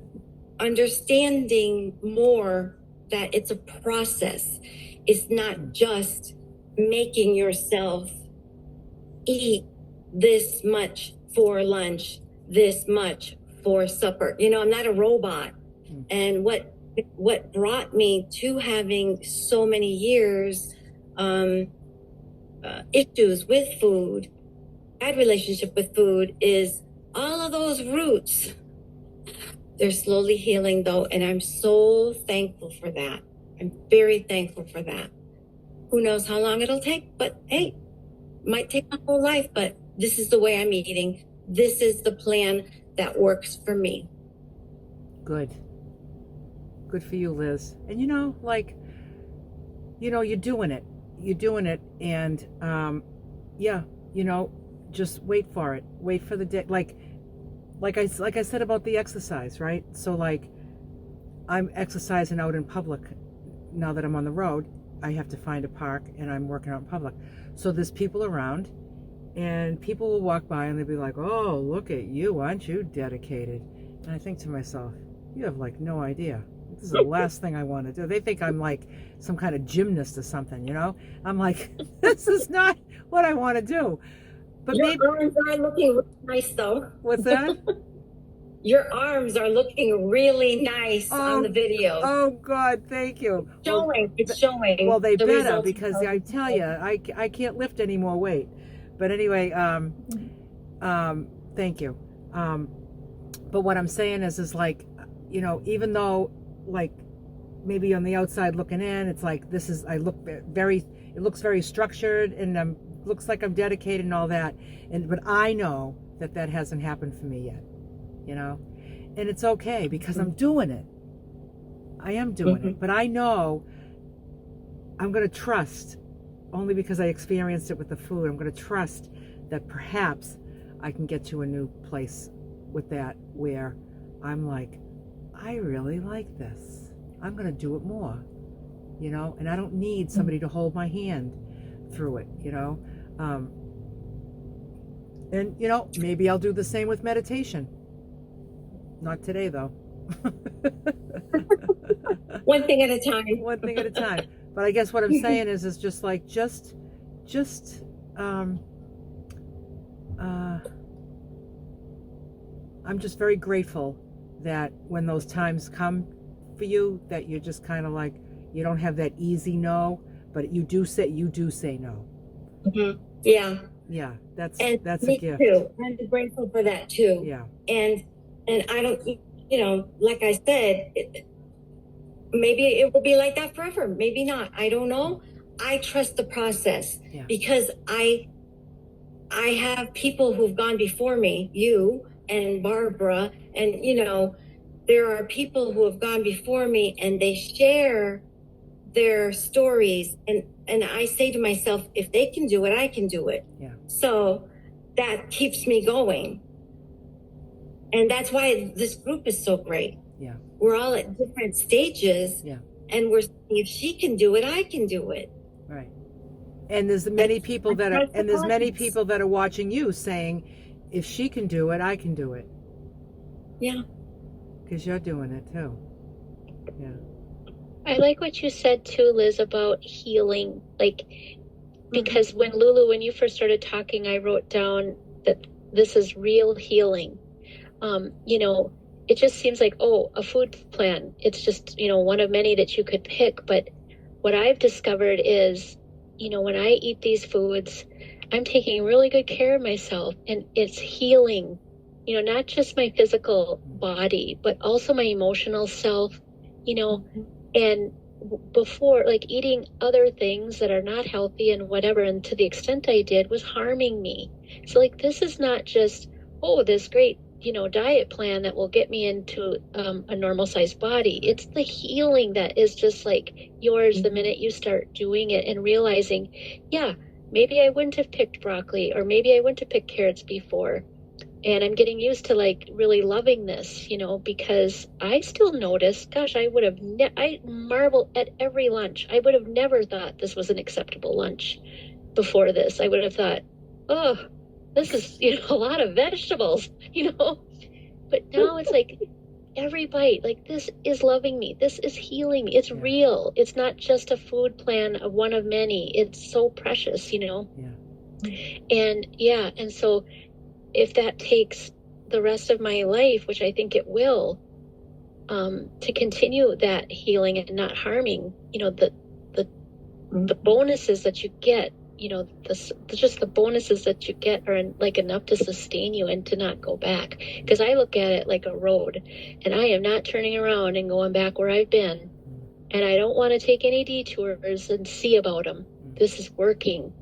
understanding more that it's a process. It's not just making yourself eat this much for lunch, this much for supper. I'm not a robot. And what brought me to having so many years issues with food, bad relationship with food, is all of those roots. They're slowly healing though, and I'm so thankful for that. I'm very thankful for that. Who knows how long it'll take, but hey, might take my whole life, but this is the way I'm eating. This is the plan that works for me. Good for you, Liz. And you're doing it, and just wait for it. Wait for the day. Like I said about the exercise, right? So like, I'm exercising out in public now that I'm on the road. I have to find a park, and I'm working out in public. So there's people around, and people will walk by and they'll be like, "Oh, look at you, aren't you dedicated?" And I think to myself, you have like no idea. This is the last thing I want to do. They think I'm like some kind of gymnast or something, I'm like, this is not what I want to do. But your maybe arms are looking really nice though. What's that? Your arms are looking really nice on the video. Oh God, thank you. It's showing. Well, they better, because I tell you, I can't lift any more weight. But anyway, thank you. But what I'm saying is like, even though like maybe on the outside looking in, it's like it looks very structured, and looks like I'm dedicated and all that. But I know that hasn't happened for me yet, and it's okay, because I'm doing it. I am doing it, but I know I'm going to trust, only because I experienced it with the food. I'm going to trust that perhaps I can get to a new place with that, where I'm like, I really like this. I'm going to do it more, and I don't need somebody to hold my hand through it, and maybe I'll do the same with meditation. Not today though. One thing at a time. One thing at a time. But I guess what I'm saying is just like, I'm just very grateful that when those times come for you, that you're just kind of like, you don't have that easy no, but you do say no. Mm-hmm. Yeah. Yeah, that's a gift. Too. I'm grateful for that too. Yeah. And I don't, like I said, maybe it will be like that forever. Maybe not. I don't know. I trust the process, because I I have people who've gone before me, you and Barbara, and there are people who have gone before me and they share their stories, and I say to myself, if they can do it, I can do it. Yeah. So that keeps me going. And that's why this group is so great. Yeah. We're all at different stages. Yeah. And we're saying, if she can do it, I can do it. Right. And there's many people that are watching you saying, if she can do it, I can do it. Yeah. Because you're doing it too. Yeah. I like what you said too, Liz, about healing. Because when you first started talking, I wrote down that this is real healing. It just seems like, a food plan. It's just, one of many that you could pick. But what I've discovered is, when I eat these foods, I'm taking really good care of myself, and it's healing, not just my physical body, but also my emotional self, and before, eating other things that are not healthy and whatever, and to the extent I did, was harming me. So this is not just, this great, diet plan that will get me into a normal sized body. It's the healing that is just yours the minute you start doing it and realizing, maybe I wouldn't have picked broccoli, or maybe I wouldn't have picked carrots before. And I'm getting used to really loving this, because I still notice, gosh, I would have, I marvel at every lunch. I would have never thought this was an acceptable lunch before this. I would have thought, this is, a lot of vegetables, but now it's every bite, this is loving me. This is healing me. It's real. It's not just a food plan of one of many. It's so precious, Yeah. And so if that takes the rest of my life, which I think it will, to continue that healing and not harming, the bonuses that you get, just the bonuses that you get are enough to sustain you and to not go back. Because I look at it like a road, and I am not turning around and going back where I've been. And I don't want to take any detours and see about them. This is working,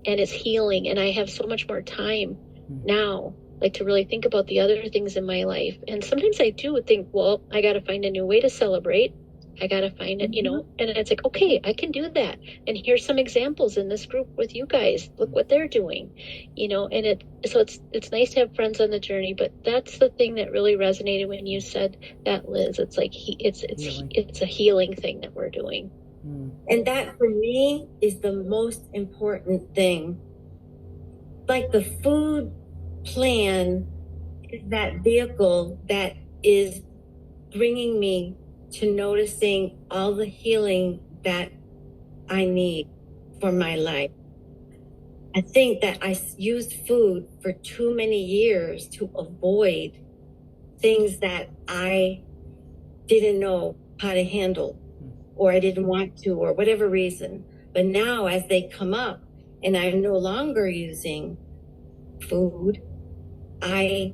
and it's healing, and I have so much more time now, to really think about the other things in my life. And sometimes I do think, well, I got to find a new way to celebrate. I got to find it, and it's okay, I can do that. And here's some examples in this group with you guys. Look what they're doing, and it's nice to have friends on the journey. But that's the thing that really resonated when you said that, Liz. It's it's a healing thing that we're doing. And that for me is the most important thing. The food plan is that vehicle that is bringing me to noticing all the healing that I need for my life. I think that I used food for too many years to avoid things that I didn't know how to handle, or I didn't want to, or whatever reason. But now as they come up and I'm no longer using food, I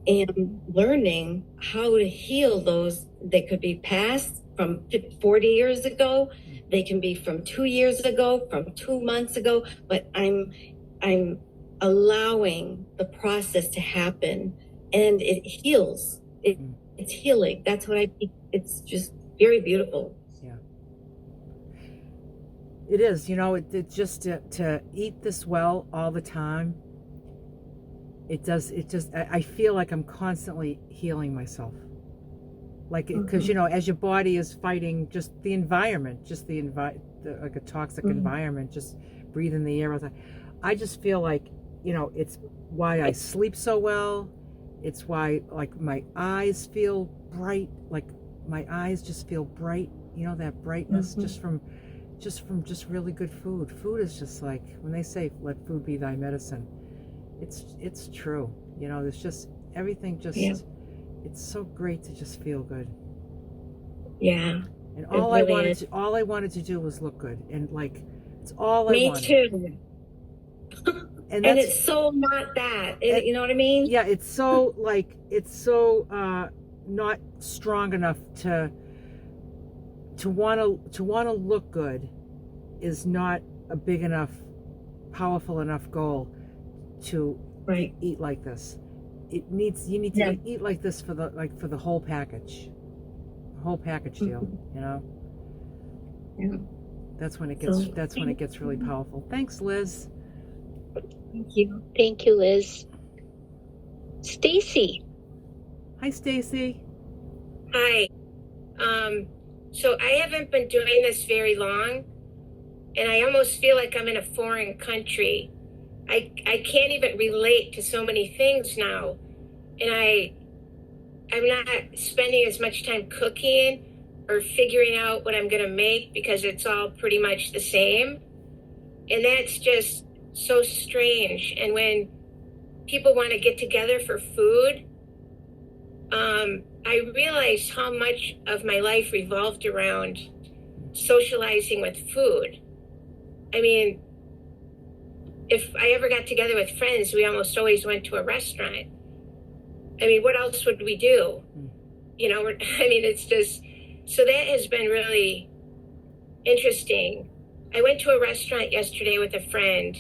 am learning how to heal those. They could be past from 40 years ago. They can be from 2 years ago, from 2 months ago. But I'm allowing the process to happen, and it heals. It's healing. That's what I think. It's just very beautiful. Yeah. It is. It just to eat this well all the time. I feel like I'm constantly healing myself. Because, as your body is fighting just the environment, like a toxic environment, just breathing the air all the time. I just feel like, it's why I sleep so well. It's why, my eyes feel bright. My eyes just feel bright, that brightness just from really good food. Food is just when they say, let food be thy medicine. It's true. There's just everything it's so great to just feel good. Yeah. And all I wanted to do was look good. And it's all I wanted. Me too. And it's so not that. You know what I mean? Yeah, it's so not strong enough to want to look good is not a big enough, powerful enough goal to Right. eat like this. You need to Yeah. eat like this for the whole package, deal. You know, Yeah. that's when it So, gets really powerful. Thanks, Liz. Thank you. Thank you, Liz. Stacy. Hi, Stacy. Hi. So I haven't been doing this very long, and I almost feel like I'm in a foreign country. I can't even relate to so many things now, and I'm not spending as much time cooking or figuring out what I'm gonna make because it's all pretty much the same, and that's just so strange. And when people want to get together for food, I realized how much of my life revolved around socializing with food. I mean, if I ever got together with friends, we almost always went to a restaurant. I mean, what else would we do? You know, I mean, it's just, so that has been really interesting. I went to a restaurant yesterday with a friend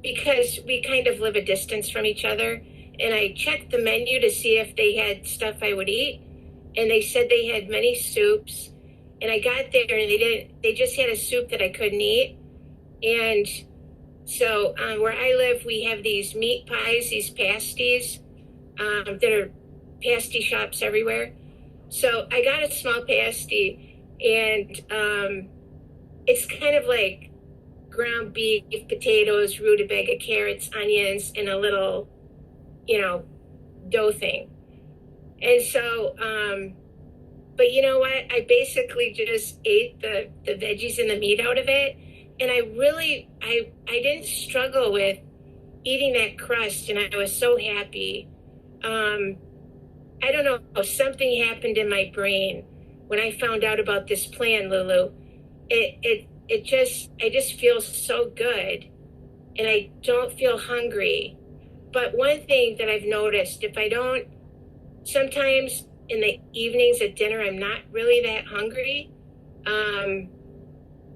because we kind of live a distance from each other. And I checked the menu to see if they had stuff I would eat. And they said they had many soups. And I got there and they just had a soup that I couldn't eat. And so where I live, we have these meat pies, these pasties, that are pasty shops everywhere. So I got a small pasty, and it's kind of like ground beef, potatoes, rutabaga, carrots, onions, and a little, dough thing. And so, but you know what? I basically just ate the veggies and the meat out of it. And I didn't struggle with eating that crust, and I was so happy. I don't know, something happened in my brain when I found out about this plan, Lulu. I just feel so good, and I don't feel hungry. But one thing that I've noticed, sometimes in the evenings at dinner, I'm not really that hungry.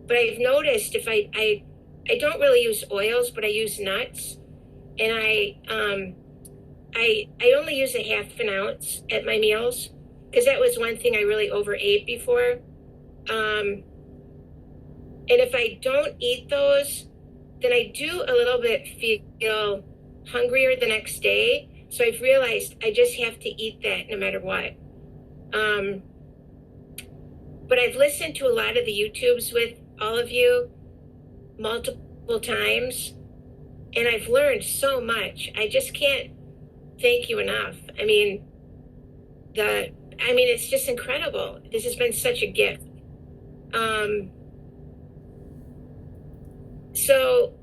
But I've noticed if I don't really use oils, but I use nuts, and I only use a half an ounce at my meals because that was one thing I really overate before. And if I don't eat those, then I do a little bit feel hungrier the next day. So I've realized I just have to eat that no matter what. But I've listened to a lot of the YouTubes with all of you multiple times, and I've learned so much. I just can't thank you enough. I mean, it's just incredible. This has been such a gift. So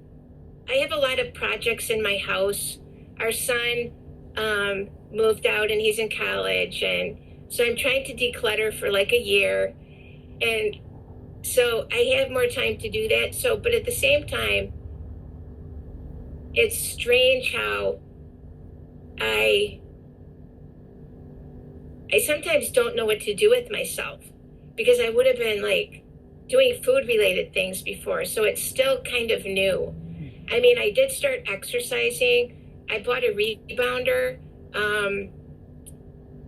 I have a lot of projects in my house. Our son moved out and he's in college, and so I'm trying to declutter for like a year, and so I have more time to do that. So, but at the same time, it's strange how I sometimes don't know what to do with myself, because I would have been like doing food related things before. So it's still kind of new. I mean, I did start exercising. I bought a rebounder.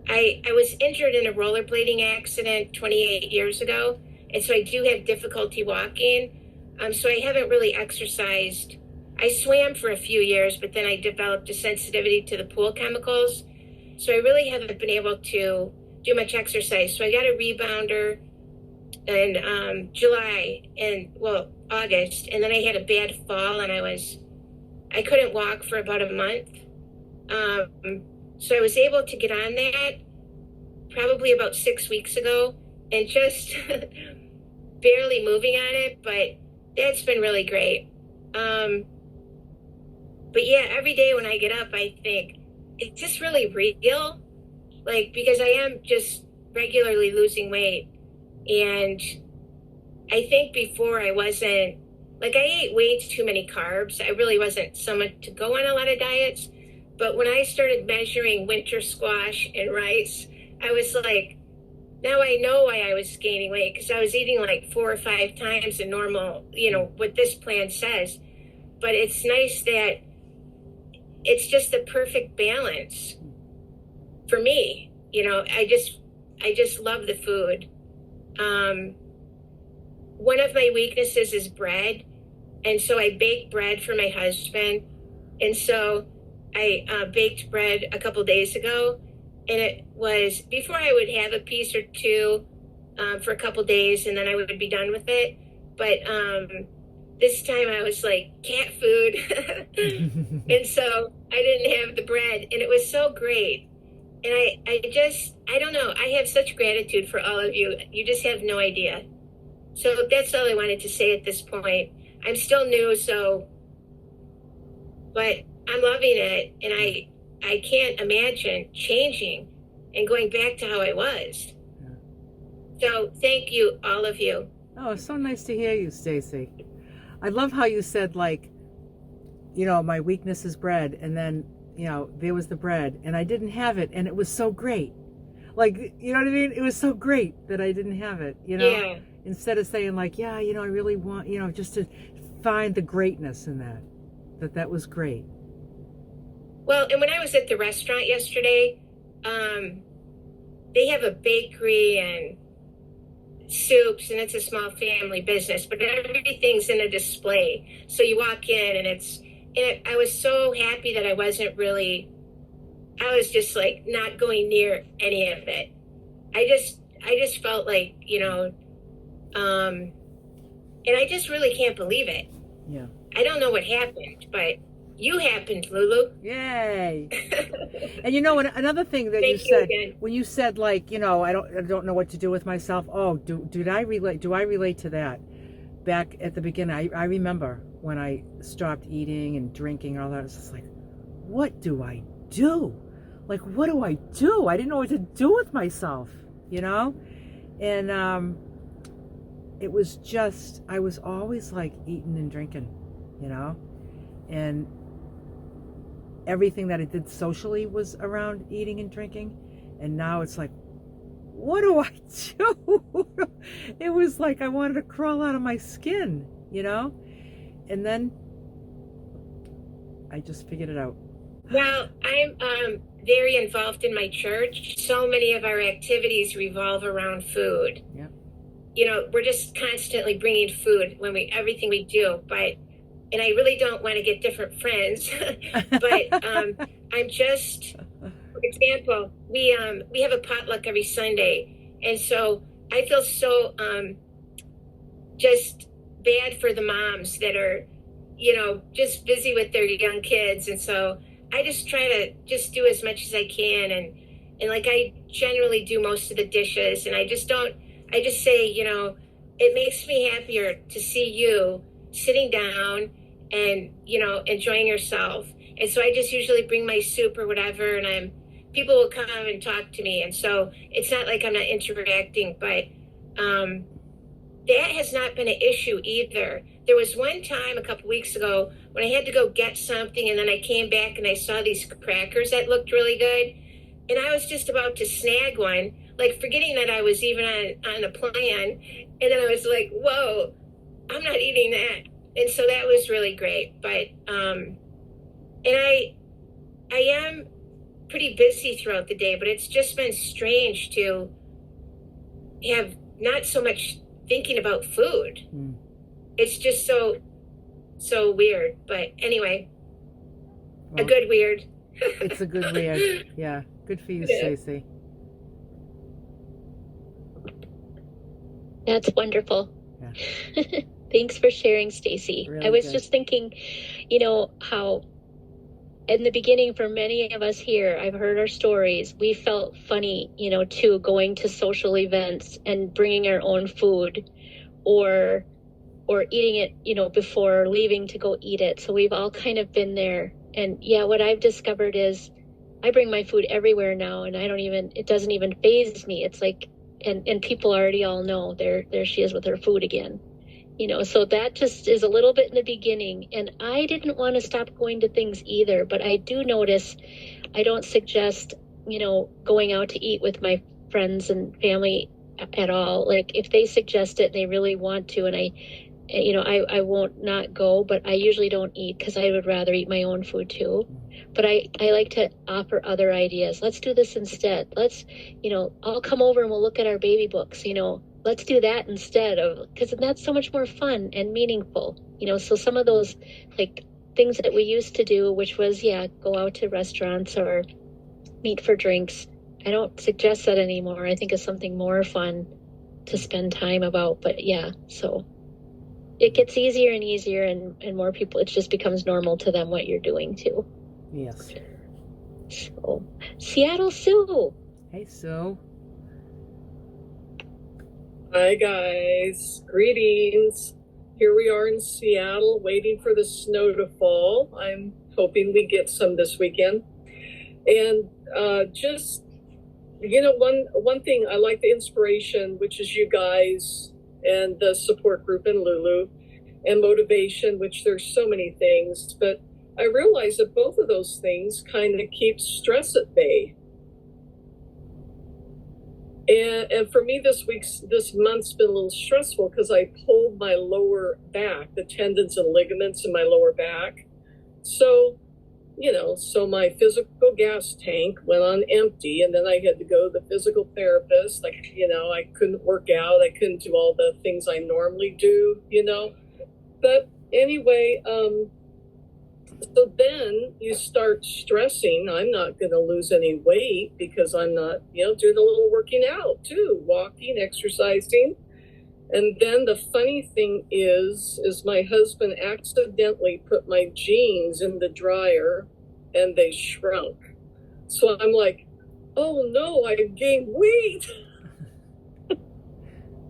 I was injured in a rollerblading accident 28 years ago. And so I do have difficulty walking. So I haven't really exercised. I swam for a few years, but then I developed a sensitivity to the pool chemicals. So I really haven't been able to do much exercise. So I got a rebounder in August. And then I had a bad fall, and I couldn't walk for about a month. So I was able to get on that probably about 6 weeks ago, and just barely moving on it, but that's been really great. But yeah, every day when I get up, I think, is this really real? Like, because I am just regularly losing weight. And I think before I wasn't, like, I ate way too many carbs. I really wasn't someone to go on a lot of diets. But when I started measuring winter squash and rice, I was like, now I know why I was gaining weight, because I was eating like 4 or 5 times the normal, what this plan says. but it's nice that it's just the perfect balance for me. You know, I just love the food. One of my weaknesses is bread. And so I bake bread for my husband. And so I baked bread a couple days ago. And it was, before I would have a piece or two for a couple days and then I would be done with it. But this time I was like, cat food. And so I didn't have the bread. And it was so great. And I don't know. I have such gratitude for all of you. You just have no idea. So that's all I wanted to say at this point. I'm still new, but I'm loving it. And I can't imagine changing and going back to how I was. So thank you, all of you. Oh, it's so nice to hear you, Stacy. I love how you said, like, you know, my weakness is bread, and then, you know, there was the bread, and I didn't have it, and it was so great. Like, you know what I mean? It was so great that I didn't have it, you know? Yeah. Instead of saying, like, yeah, you know, I really want, you know, just to find the greatness in that was great. Well, and when I was at the restaurant yesterday, they have a bakery and soups, and it's a small family business, but everything's in a display. So you walk in and I was so happy that I was just like not going near any of it. I just felt like, you know, and I just really can't believe it. Yeah. I don't know what happened, but you happened, Lulu. Yay. And you know, another thing that Thank you said, again. when you said, like, you know, I don't know what to do with myself. Oh, do I relate to that? Back at the beginning, I remember when I stopped eating and drinking and all that. It's just like, what do I do? Like, what do I do? I didn't know what to do with myself, you know? And it was just, I was always like eating and drinking, you know? And everything that I did socially was around eating and drinking. And now it's like, what do I do? It was like I wanted to crawl out of my skin, you know? And then I just figured it out. Well, I'm very involved in my church. So many of our activities revolve around food. Yeah. You know, we're just constantly bringing food everything we do, and I really don't want to get different friends, but I'm just, for example, we have a potluck every Sunday, and so I feel so just bad for the moms that are, you know, just busy with their young kids, and so I just try to just do as much as I can, and like I generally do most of the dishes, and I just say, you know, it makes me happier to see you sitting down and, you know, enjoying yourself. And so I just usually bring my soup or whatever, and people will come and talk to me. And so it's not like I'm not interacting, but that has not been an issue either. There was one time a couple weeks ago when I had to go get something, and then I came back and I saw these crackers that looked really good. And I was just about to snag one, like forgetting that I was even on a plan. And then I was like, whoa, I'm not eating that. And so that was really great. But, and I am pretty busy throughout the day, but it's just been strange to have not so much thinking about food. Mm. It's just so weird. But anyway, Well, a good weird. it's a good weird. Yeah. Good for you, Yeah. Stacey. That's wonderful. Yeah. Thanks for sharing, Stacy. Really I was good. just thinking, you know, how in the beginning for many of us here, I've heard our stories. We felt funny, you know, too, going to social events and bringing our own food or eating it, you know, before leaving to go eat it. So we've all kind of been there. And yeah, what I've discovered is I bring my food everywhere now, and it doesn't even faze me. It's like, and people already all know there she is with her food again. You know, so that just is a little bit in the beginning. And I didn't want to stop going to things either, but I do notice I don't suggest, you know, going out to eat with my friends and family at all. Like if they suggest it, they really want to, and I won't not go, but I usually don't eat because I would rather eat my own food too. But I like to offer other ideas. Let's do this instead. Let's, I'll come over and we'll look at our baby books, let's do that instead of, because that's so much more fun and meaningful, so some of those like things that we used to do, which was, go out to restaurants or meet for drinks. I don't suggest that anymore. I think it's something more fun to spend time about, but so it gets easier and easier and more people, it just becomes normal to them what you're doing too. Yes. So, Seattle Sue. Hey, Sue. Hi guys, greetings. Here we are in Seattle waiting for the snow to fall. I'm hoping we get some this weekend. And just, one thing, I like the inspiration, which is you guys and the support group in Lulu, and motivation, which there's so many things, but I realize that both of those things kind of keep stress at bay. And for me, this month's been a little stressful because I pulled my lower back, the tendons and ligaments in my lower back. So, so my physical gas tank went on empty, and then I had to go to the physical therapist. I couldn't work out. I couldn't do all the things I normally do, But anyway, so then you start stressing. I'm not going to lose any weight because I'm not, doing a little working out too, walking, exercising. And then the funny thing is my husband accidentally put my jeans in the dryer and they shrunk. So I'm like, oh no, I gained weight.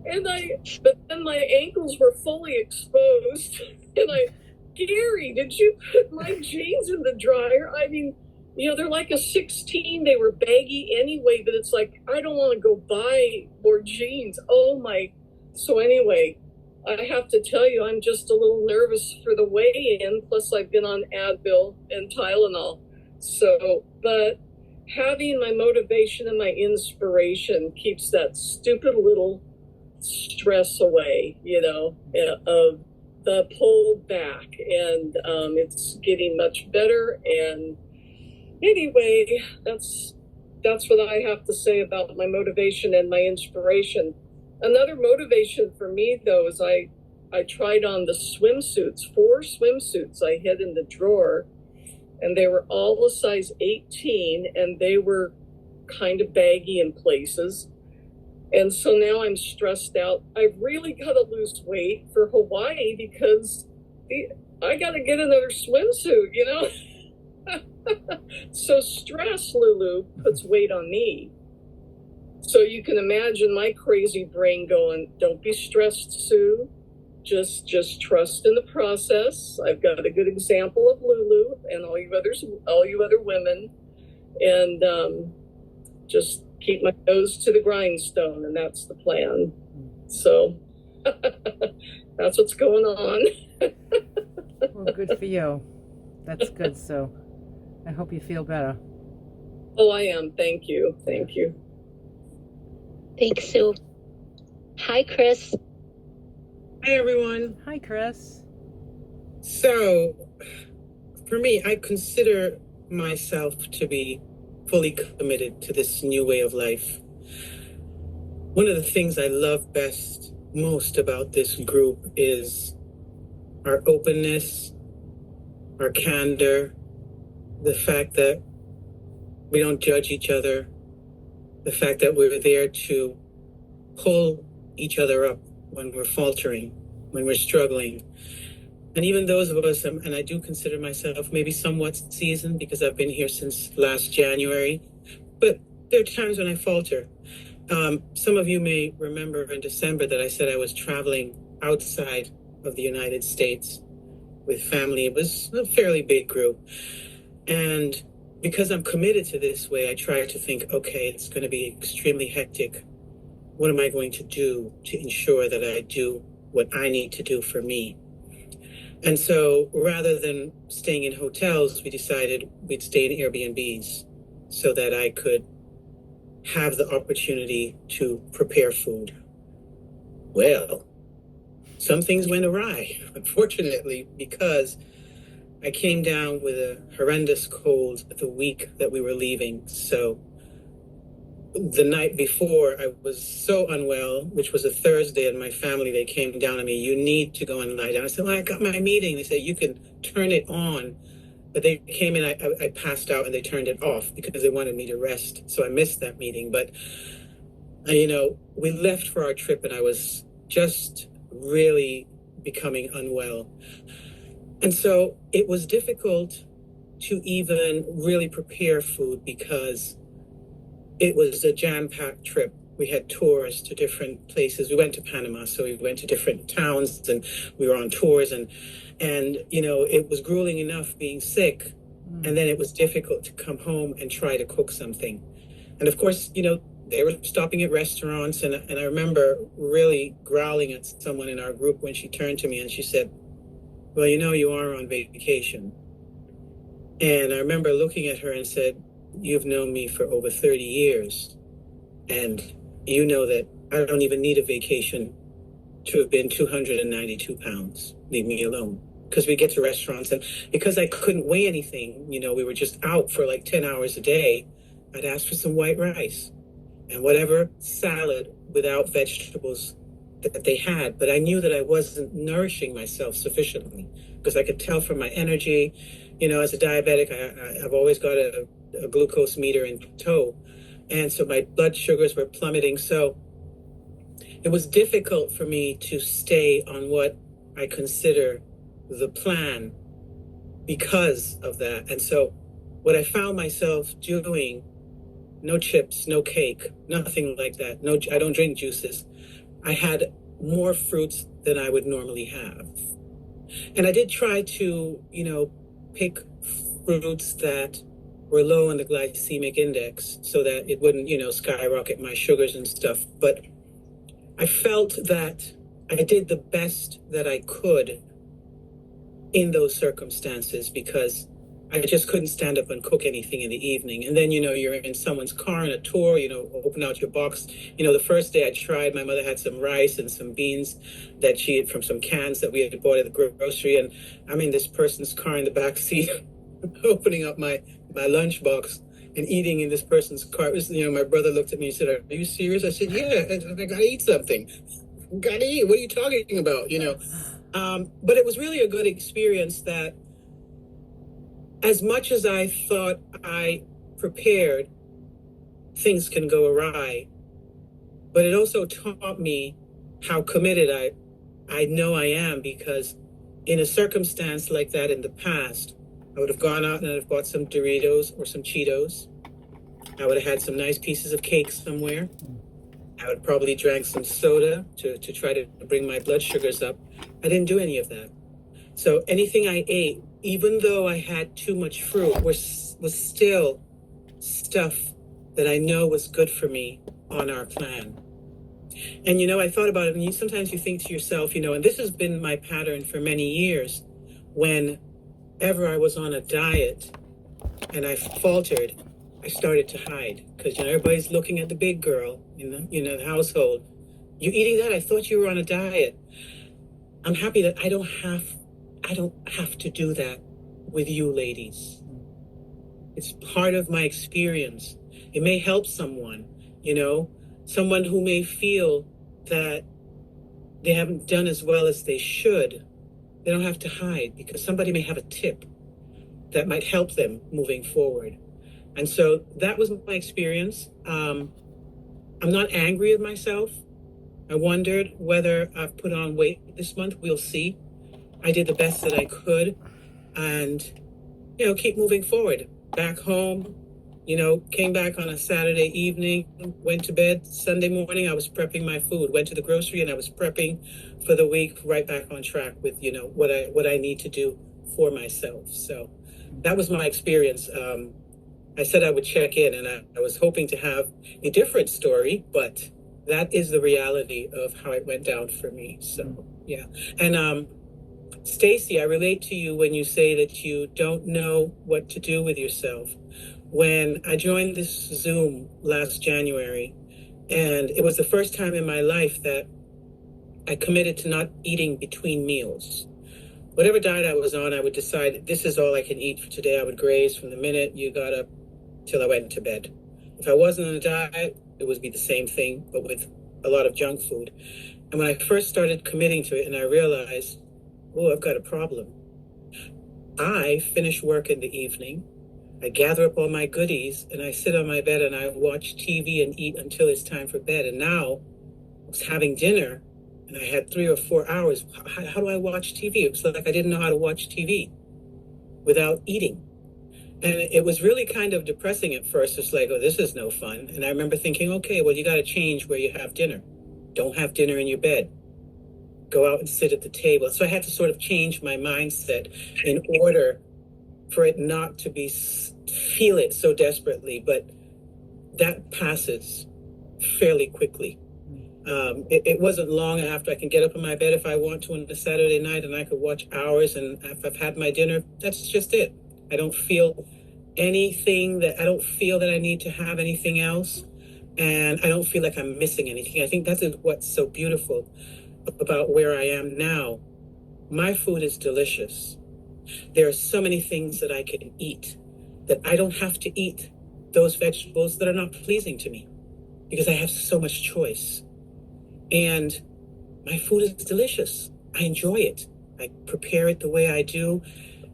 But then my ankles were fully exposed and Gary, did you put my jeans in the dryer? I mean, they're like a 16. They were baggy anyway, but it's like, I don't want to go buy more jeans. Oh my. So anyway, I have to tell you, I'm just a little nervous for the weigh-in. Plus I've been on Advil and Tylenol. So, but having my motivation and my inspiration keeps that stupid little stress away, of the pull back, and it's getting much better. And anyway, that's what I have to say about my motivation and my inspiration. Another motivation for me though is I tried on the swimsuits, 4 swimsuits I had in the drawer, and they were all a size 18 and they were kind of baggy in places. And so now I'm stressed out. I've really got to lose weight for Hawaii because I got to get another swimsuit, So stress, Lulu, puts weight on me. So you can imagine my crazy brain going, don't be stressed, Sue. Just trust in the process. I've got a good example of Lulu and all you other women. And just keep my nose to the grindstone, and that's the plan. So that's what's going on. Well, good for you. That's good. So I hope you feel better. Oh, I am. Thank you. Thank you. Thanks, Sue. Hi, Chris. Hi, everyone. Hi, Chris. So, for me, I consider myself to be fully committed to this new way of life. One of the things I love most about this group is our openness, our candor, the fact that we don't judge each other, the fact that we're there to pull each other up when we're faltering, when we're struggling. And even those of us, and I do consider myself maybe somewhat seasoned because I've been here since last January, but there are times when I falter. Some of you may remember in December that I said I was traveling outside of the United States with family. It was a fairly big group. And because I'm committed to this way, I try to think, okay, it's going to be extremely hectic. What am I going to do to ensure that I do what I need to do for me? And so rather than staying in hotels, we decided we'd stay in Airbnbs so that I could have the opportunity to prepare food. Well, some things went awry, unfortunately, because I came down with a horrendous cold the week that we were leaving. So the night before, I was so unwell, which was a Thursday, and my family, they came down on me, you need to go and lie down. I said, well, I got my meeting. They said, you can turn it on. But they came in, I passed out, and they turned it off because they wanted me to rest. So I missed that meeting. But, we left for our trip, and I was just really becoming unwell. And so it was difficult to even really prepare food because it was a jam-packed trip. We had tours to different places. We went to Panama, so we went to different towns, and we were on tours, and it was grueling enough being sick, and then it was difficult to come home and try to cook something. And of course, they were stopping at restaurants, and I remember really growling at someone in our group when she turned to me and she said, well, you are on vacation. And I remember looking at her and said, you've known me for over 30 years, and you know that I don't even need a vacation to have been 292 pounds. Leave me alone. Because we get to restaurants, and because I couldn't weigh anything, we were just out for like 10 hours a day, I'd ask for some white rice and whatever salad without vegetables that they had. But I knew that I wasn't nourishing myself sufficiently because I could tell from my energy, as a diabetic, I've always got a glucose meter in tow. And so my blood sugars were plummeting. So it was difficult for me to stay on what I consider the plan because of that. And so what I found myself doing, no chips, no cake, nothing like that. I don't drink juices. I had more fruits than I would normally have. And I did try to, pick fruits that were low on the glycemic index so that it wouldn't, skyrocket my sugars and stuff. But I felt that I did the best that I could in those circumstances because I just couldn't stand up and cook anything in the evening. And then, you're in someone's car on a tour, open out your box. The first day I tried, my mother had some rice and some beans that she had from some cans that we had bought at the grocery. And I'm in this person's car in the back seat, opening up my lunchbox and eating in this person's car. It was, my brother looked at me and said, are you serious? I said, yeah, I gotta eat something. Gotta eat. What are you talking about? But it was really a good experience that as much as I thought I prepared, things can go awry. But it also taught me how committed I know I am, because in a circumstance like that in the past, I would have gone out and I'd have bought some Doritos or some Cheetos. I would have had some nice pieces of cake somewhere. I would probably drank some soda to try to bring my blood sugars up. I didn't do any of that. So anything I ate, even though I had too much fruit, was still stuff that I know was good for me on our plan. And, I thought about it, and sometimes you think to yourself, and this has been my pattern for many years, whenever I was on a diet and I faltered, I started to hide because, everybody's looking at the big girl in the household. You eating that? I thought you were on a diet. I'm happy that I don't have to do that with you ladies. It's part of my experience. It may help someone, someone who may feel that they haven't done as well as they should. They don't have to hide because somebody may have a tip that might help them moving forward. And so that was my experience. I'm not angry at myself. I wondered whether I've put on weight this month. We'll see. I did the best that I could and, keep moving forward. Back home, came back on a Saturday evening, went to bed. Sunday morning, I was prepping my food, went to the grocery, and I was prepping for the week, right back on track with, what I need to do for myself. So that was my experience. I said I would check in, and I was hoping to have a different story, but that is the reality of how it went down for me. So, yeah. And Stacy, I relate to you when you say that you don't know what to do with yourself. When I joined this Zoom last January, and it was the first time in my life that I committed to not eating between meals. Whatever diet I was on, I would decide this is all I can eat for today. I would graze from the minute you got up till I went to bed. If I wasn't on a diet, it would be the same thing, but with a lot of junk food. And when I first started committing to it and I realized, oh, I've got a problem. I finish work in the evening, I gather up all my goodies, and I sit on my bed and I watch TV and eat until it's time for bed. And now I was having dinner and I had 3 or 4 hours. How do I watch TV? It was like I didn't know how to watch TV without eating. And it was really kind of depressing at first. It's like, oh, this is no fun. And I remember thinking, okay, well, you got to change where you have dinner. Don't have dinner in your bed. Go out and sit at the table. So I had to sort of change my mindset in order for it not to feel it so desperately. But that passes fairly quickly. It wasn't long after I can get up in my bed if I want to on a Saturday night, and I could watch hours. And if I've had my dinner, that's just it. I don't feel I don't feel that I need to have anything else. And I don't feel like I'm missing anything. I think that's what's so beautiful about where I am now. My food is delicious. There are so many things that I can eat that I don't have to eat those vegetables that are not pleasing to me because I have so much choice. And my food is delicious. I enjoy it. I prepare it the way I do.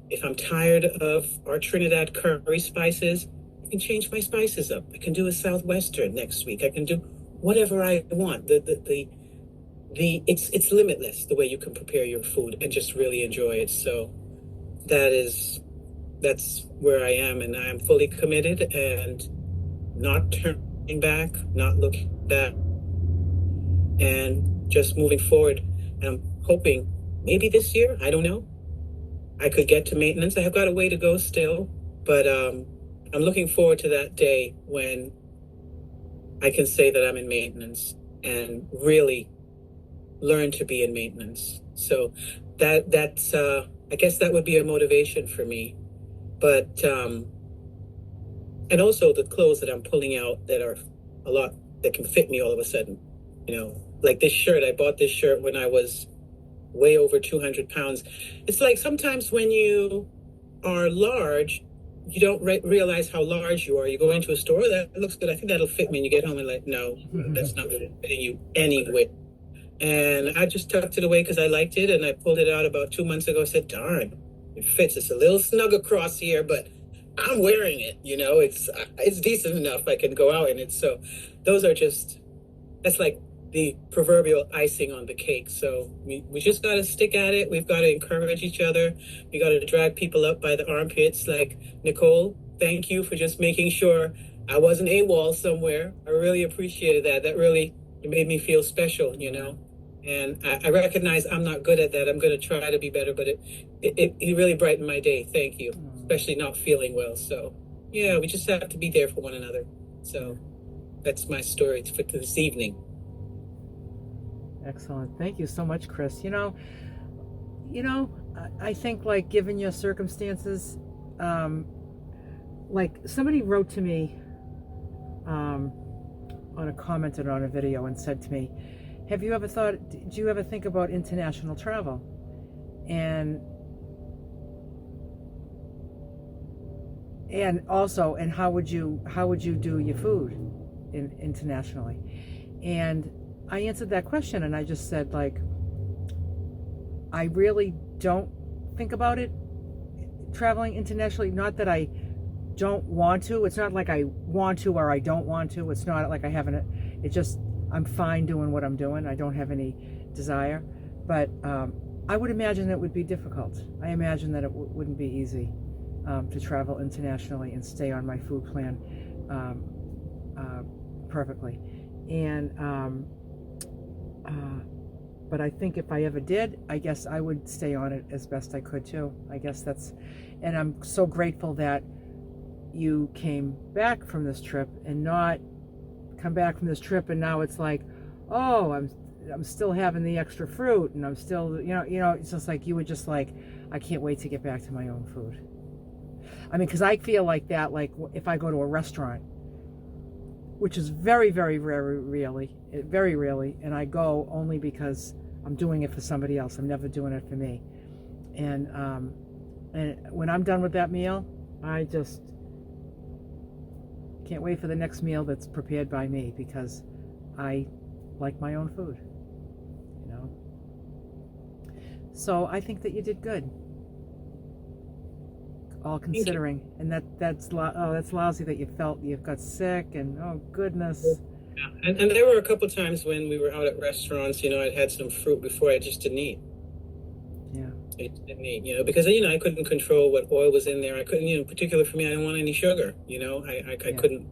If I'm tired of our Trinidad curry spices, I can change my spices up. I can do a Southwestern next week. I can do whatever I want. It's limitless the way you can prepare your food and just really enjoy it. So that's where I am, and I am fully committed and not turning back, not looking back, and just moving forward. And I'm hoping maybe this year, I don't know, I could get to maintenance. I have got a way to go still, but I'm looking forward to that day when I can say that I'm in maintenance and really learn to be in maintenance. So that's I guess that would be a motivation for me. But and also the clothes that I'm pulling out that are a lot that can fit me all of a sudden, like this shirt. I bought this shirt when I was way over 200 pounds. It's like sometimes when you are large, you don't realize how large you are. You go into a store, that looks good, I think that'll fit me, and you get home and like, no, that's not fitting you anyway. And I just tucked it away because I liked it, and I pulled it out about 2 months ago. I said, darn, it fits. It's a little snug across here, but I'm wearing it, it's decent enough. I can go out in it. So that's like the proverbial icing on the cake. So we just got to stick at it. We've got to encourage each other. We got to drag people up by the armpits. Like, Nicole, thank you for just making sure I wasn't AWOL somewhere. I really appreciated that. That really made me feel special, And I recognize I'm not good at that. I'm going to try to be better, but it really brightened my day. Thank you, especially not feeling well. So, yeah, we just have to be there for one another. So that's my story for this evening. Excellent. Thank you so much, Chris. I think, like, given your circumstances, like somebody wrote to me commented on a video and said to me, do you ever think about international travel? And also, how would you do your food internationally? And I answered that question, and I just said, like, I really don't think about it, traveling internationally. Not that I don't want to. It's not like I want to or I don't want to. It's not like I haven't. It just, I'm fine doing what I'm doing. I don't have any desire. But I would imagine it would be difficult. I imagine that it wouldn't be easy to travel internationally and stay on my food plan perfectly. And but I think if I ever did, I guess I would stay on it as best I could too. I guess and I'm so grateful that you came back from this trip and not come back from this trip and now it's like, oh, I'm still having the extra fruit and I'm still, it's just like, you were just like, I can't wait to get back to my own food. I mean, because I feel like that, like if I go to a restaurant, which is very, very, very rarely, and I go only because I'm doing it for somebody else. I'm never doing it for me. And when I'm done with that meal, I just can't wait for the next meal that's prepared by me, because I like my own food, you know. So I think that you did good, all considering. And that's lousy that you felt you got sick, and oh goodness. Yeah. And there were a couple times when we were out at restaurants, you know, I'd had some fruit before, I just didn't eat. Yeah. I didn't eat, you know, because, you know, I couldn't control what oil was in there. I couldn't, you know, particularly for me, I didn't want any sugar, you know, I couldn't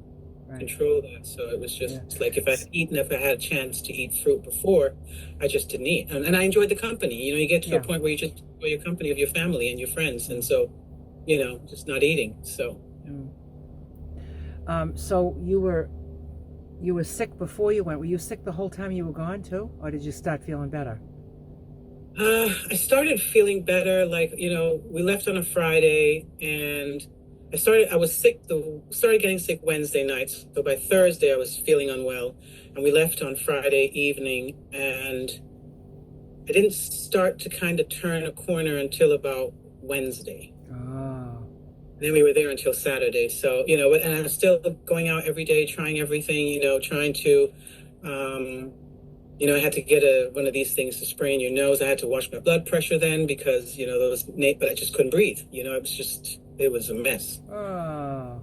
control that. So it was just like, if I had eaten, if I had a chance to eat fruit before, I just didn't eat. And I enjoyed the company. You know, you get to a point where you just enjoy your company of your family and your friends. And so, you know, just not eating. So, so you were sick before you went. Were you sick the whole time you were gone too? Or did you start feeling better? I started feeling better. Like, you know, we left on a Friday, and I was sick, started getting sick Wednesday night. So by Thursday, I was feeling unwell. And we left on Friday evening, and I didn't start to kind of turn a corner until about Wednesday. Oh. Then we were there until Saturday. So, you know, and I was still going out every day, trying everything, you know, trying to, you know, I had to get one of these things to spray in your nose. I had to watch my blood pressure then, because, you know, but I just couldn't breathe. You know, it was a mess. Oh.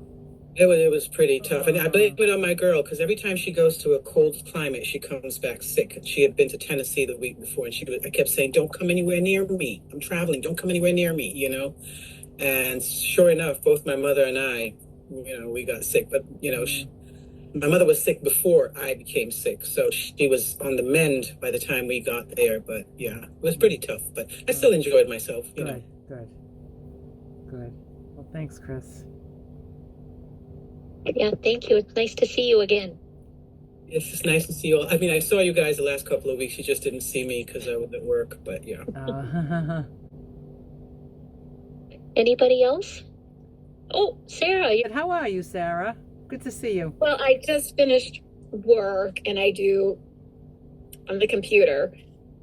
It was pretty tough. And I blame it on my girl, because every time she goes to a cold climate, she comes back sick. She had been to Tennessee the week before, and I kept saying, don't come anywhere near me. I'm traveling. Don't come anywhere near me, you know. And sure enough, both my mother and I, you know, we got sick. But, you know, my mother was sick before I became sick. So she was on the mend by the time we got there. But yeah, it was pretty tough. But I still enjoyed myself, you know. Good. Well, thanks, Chris. Yeah, thank you. It's nice to see you again. It's just nice to see you all. I mean, I saw you guys the last couple of weeks. You just didn't see me because I was at work. But yeah. Anybody else? Oh, Sarah. How are you, Sarah? Good to see you. Well, I just finished work, and I do on the computer.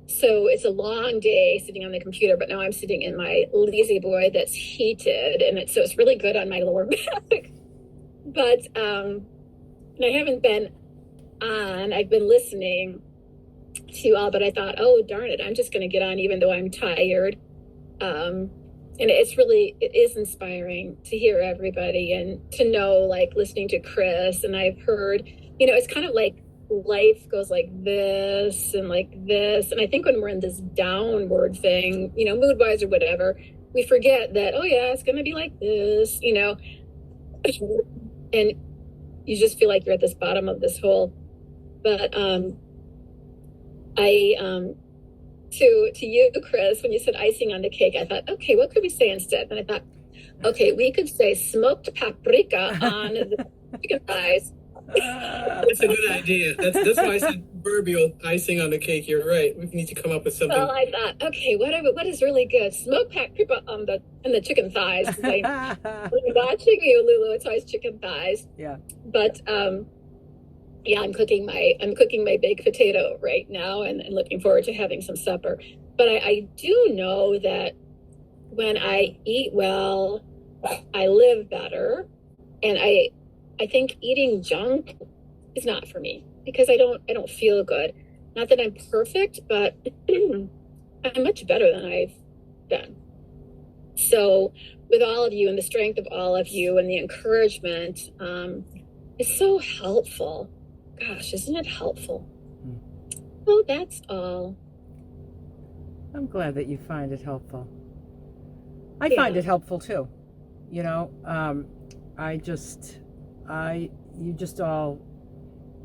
So it's a long day sitting on the computer, but now I'm sitting in my lazy boy that's heated, and so it's really good on my lower back. But and I haven't been on. I've been listening to you all, but I thought, oh darn it, I'm just going to get on even though I'm tired. And it is inspiring to hear everybody and to know, like, listening to Chris. And I've heard, you know, it's kind of like life goes like this and like this. And I think when we're in this downward thing, you know, mood wise or whatever, we forget that, oh yeah, it's going to be like this, you know, and you just feel like you're at this bottom of this hole. But to you, Chris, when you said icing on the cake, I thought, okay, what could we say instead? And I thought, okay, we could say smoked paprika on the chicken thighs. That's a good idea. That's why I said proverbial icing on the cake. You're right. We need to come up with something. Well, I thought, okay, what is really good? Smoked paprika on the chicken thighs. Like, when I'm watching you, Lulu, it's always chicken thighs. Yeah. But yeah, I'm cooking my baked potato right now, and looking forward to having some supper. But I do know that when I eat well, I live better, and I think eating junk is not for me, because I don't feel good. Not that I'm perfect, but I'm much better than I've been. So with all of you and the strength of all of you and the encouragement, it's so helpful. Gosh, isn't it helpful? Well, that's all. I'm glad that you find it helpful. I find it helpful too. You know, you just all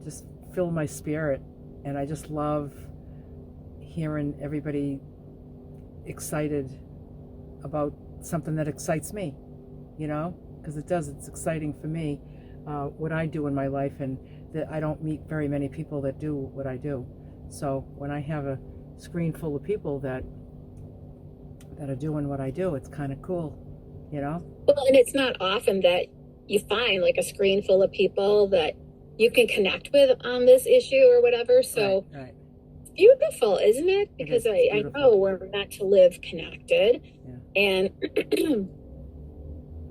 just fill my spirit, and I just love hearing everybody excited about something that excites me, you know, because it's exciting for me, what I do in my life, and that I don't meet very many people that do what I do. So when I have a screen full of people that are doing what I do, it's kind of cool, you know? Well, and it's not often that you find like a screen full of people that you can connect with on this issue or whatever. So right. beautiful, isn't it? Because It's I beautiful. know we're meant to live connected. Yeah. And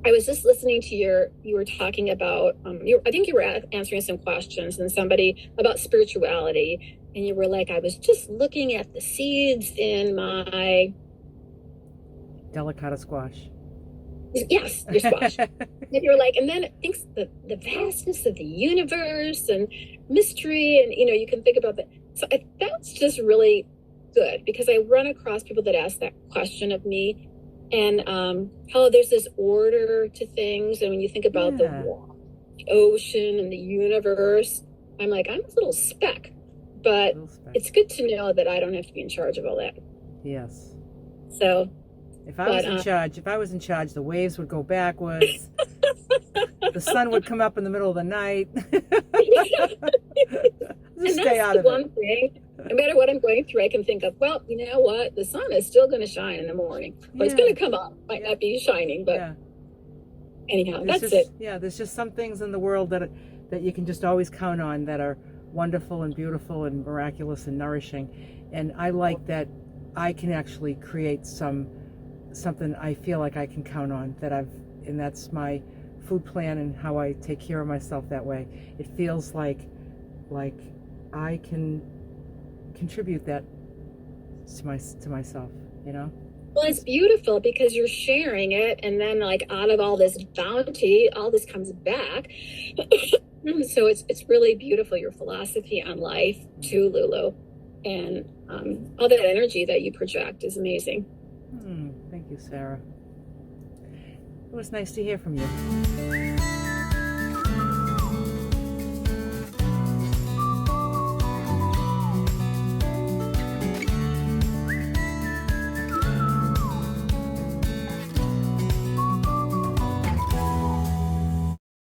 I was just listening to you were talking about, I think you were answering some questions and somebody about spirituality. And you were like, I was just looking at the seeds in my... Delicata squash. Yes, your squash. And you're like, and then it thinks the vastness of the universe and mystery, and you can think about that. So that's just really good, because I run across people that ask that question of me, and how there's this order to things, and when you think about the ocean and the universe, I'm like, I'm a little speck, but it's good to know that I don't have to be in charge of all that. Yes. So. If I was in charge, the waves would go backwards. The sun would come up in the middle of the night. Just stay out of it. One thing. No matter what I'm going through, I can think of, well, you know what? The sun is still going to shine in the morning. Or it's going to come up. Might not be shining, but anyhow, that's it. Yeah, there's just some things in the world that you can just always count on that are wonderful and beautiful and miraculous and nourishing. And I like that I can actually create something I feel like I can count on, and that's my food plan and how I take care of myself that way. It feels like I can contribute that to myself, Well, it's beautiful because you're sharing it, and then like out of all this bounty, all this comes back. So it's really beautiful, your philosophy on life too, Lulu, and all that energy that you project is amazing. Thank you, Sarah. It was nice to hear from you.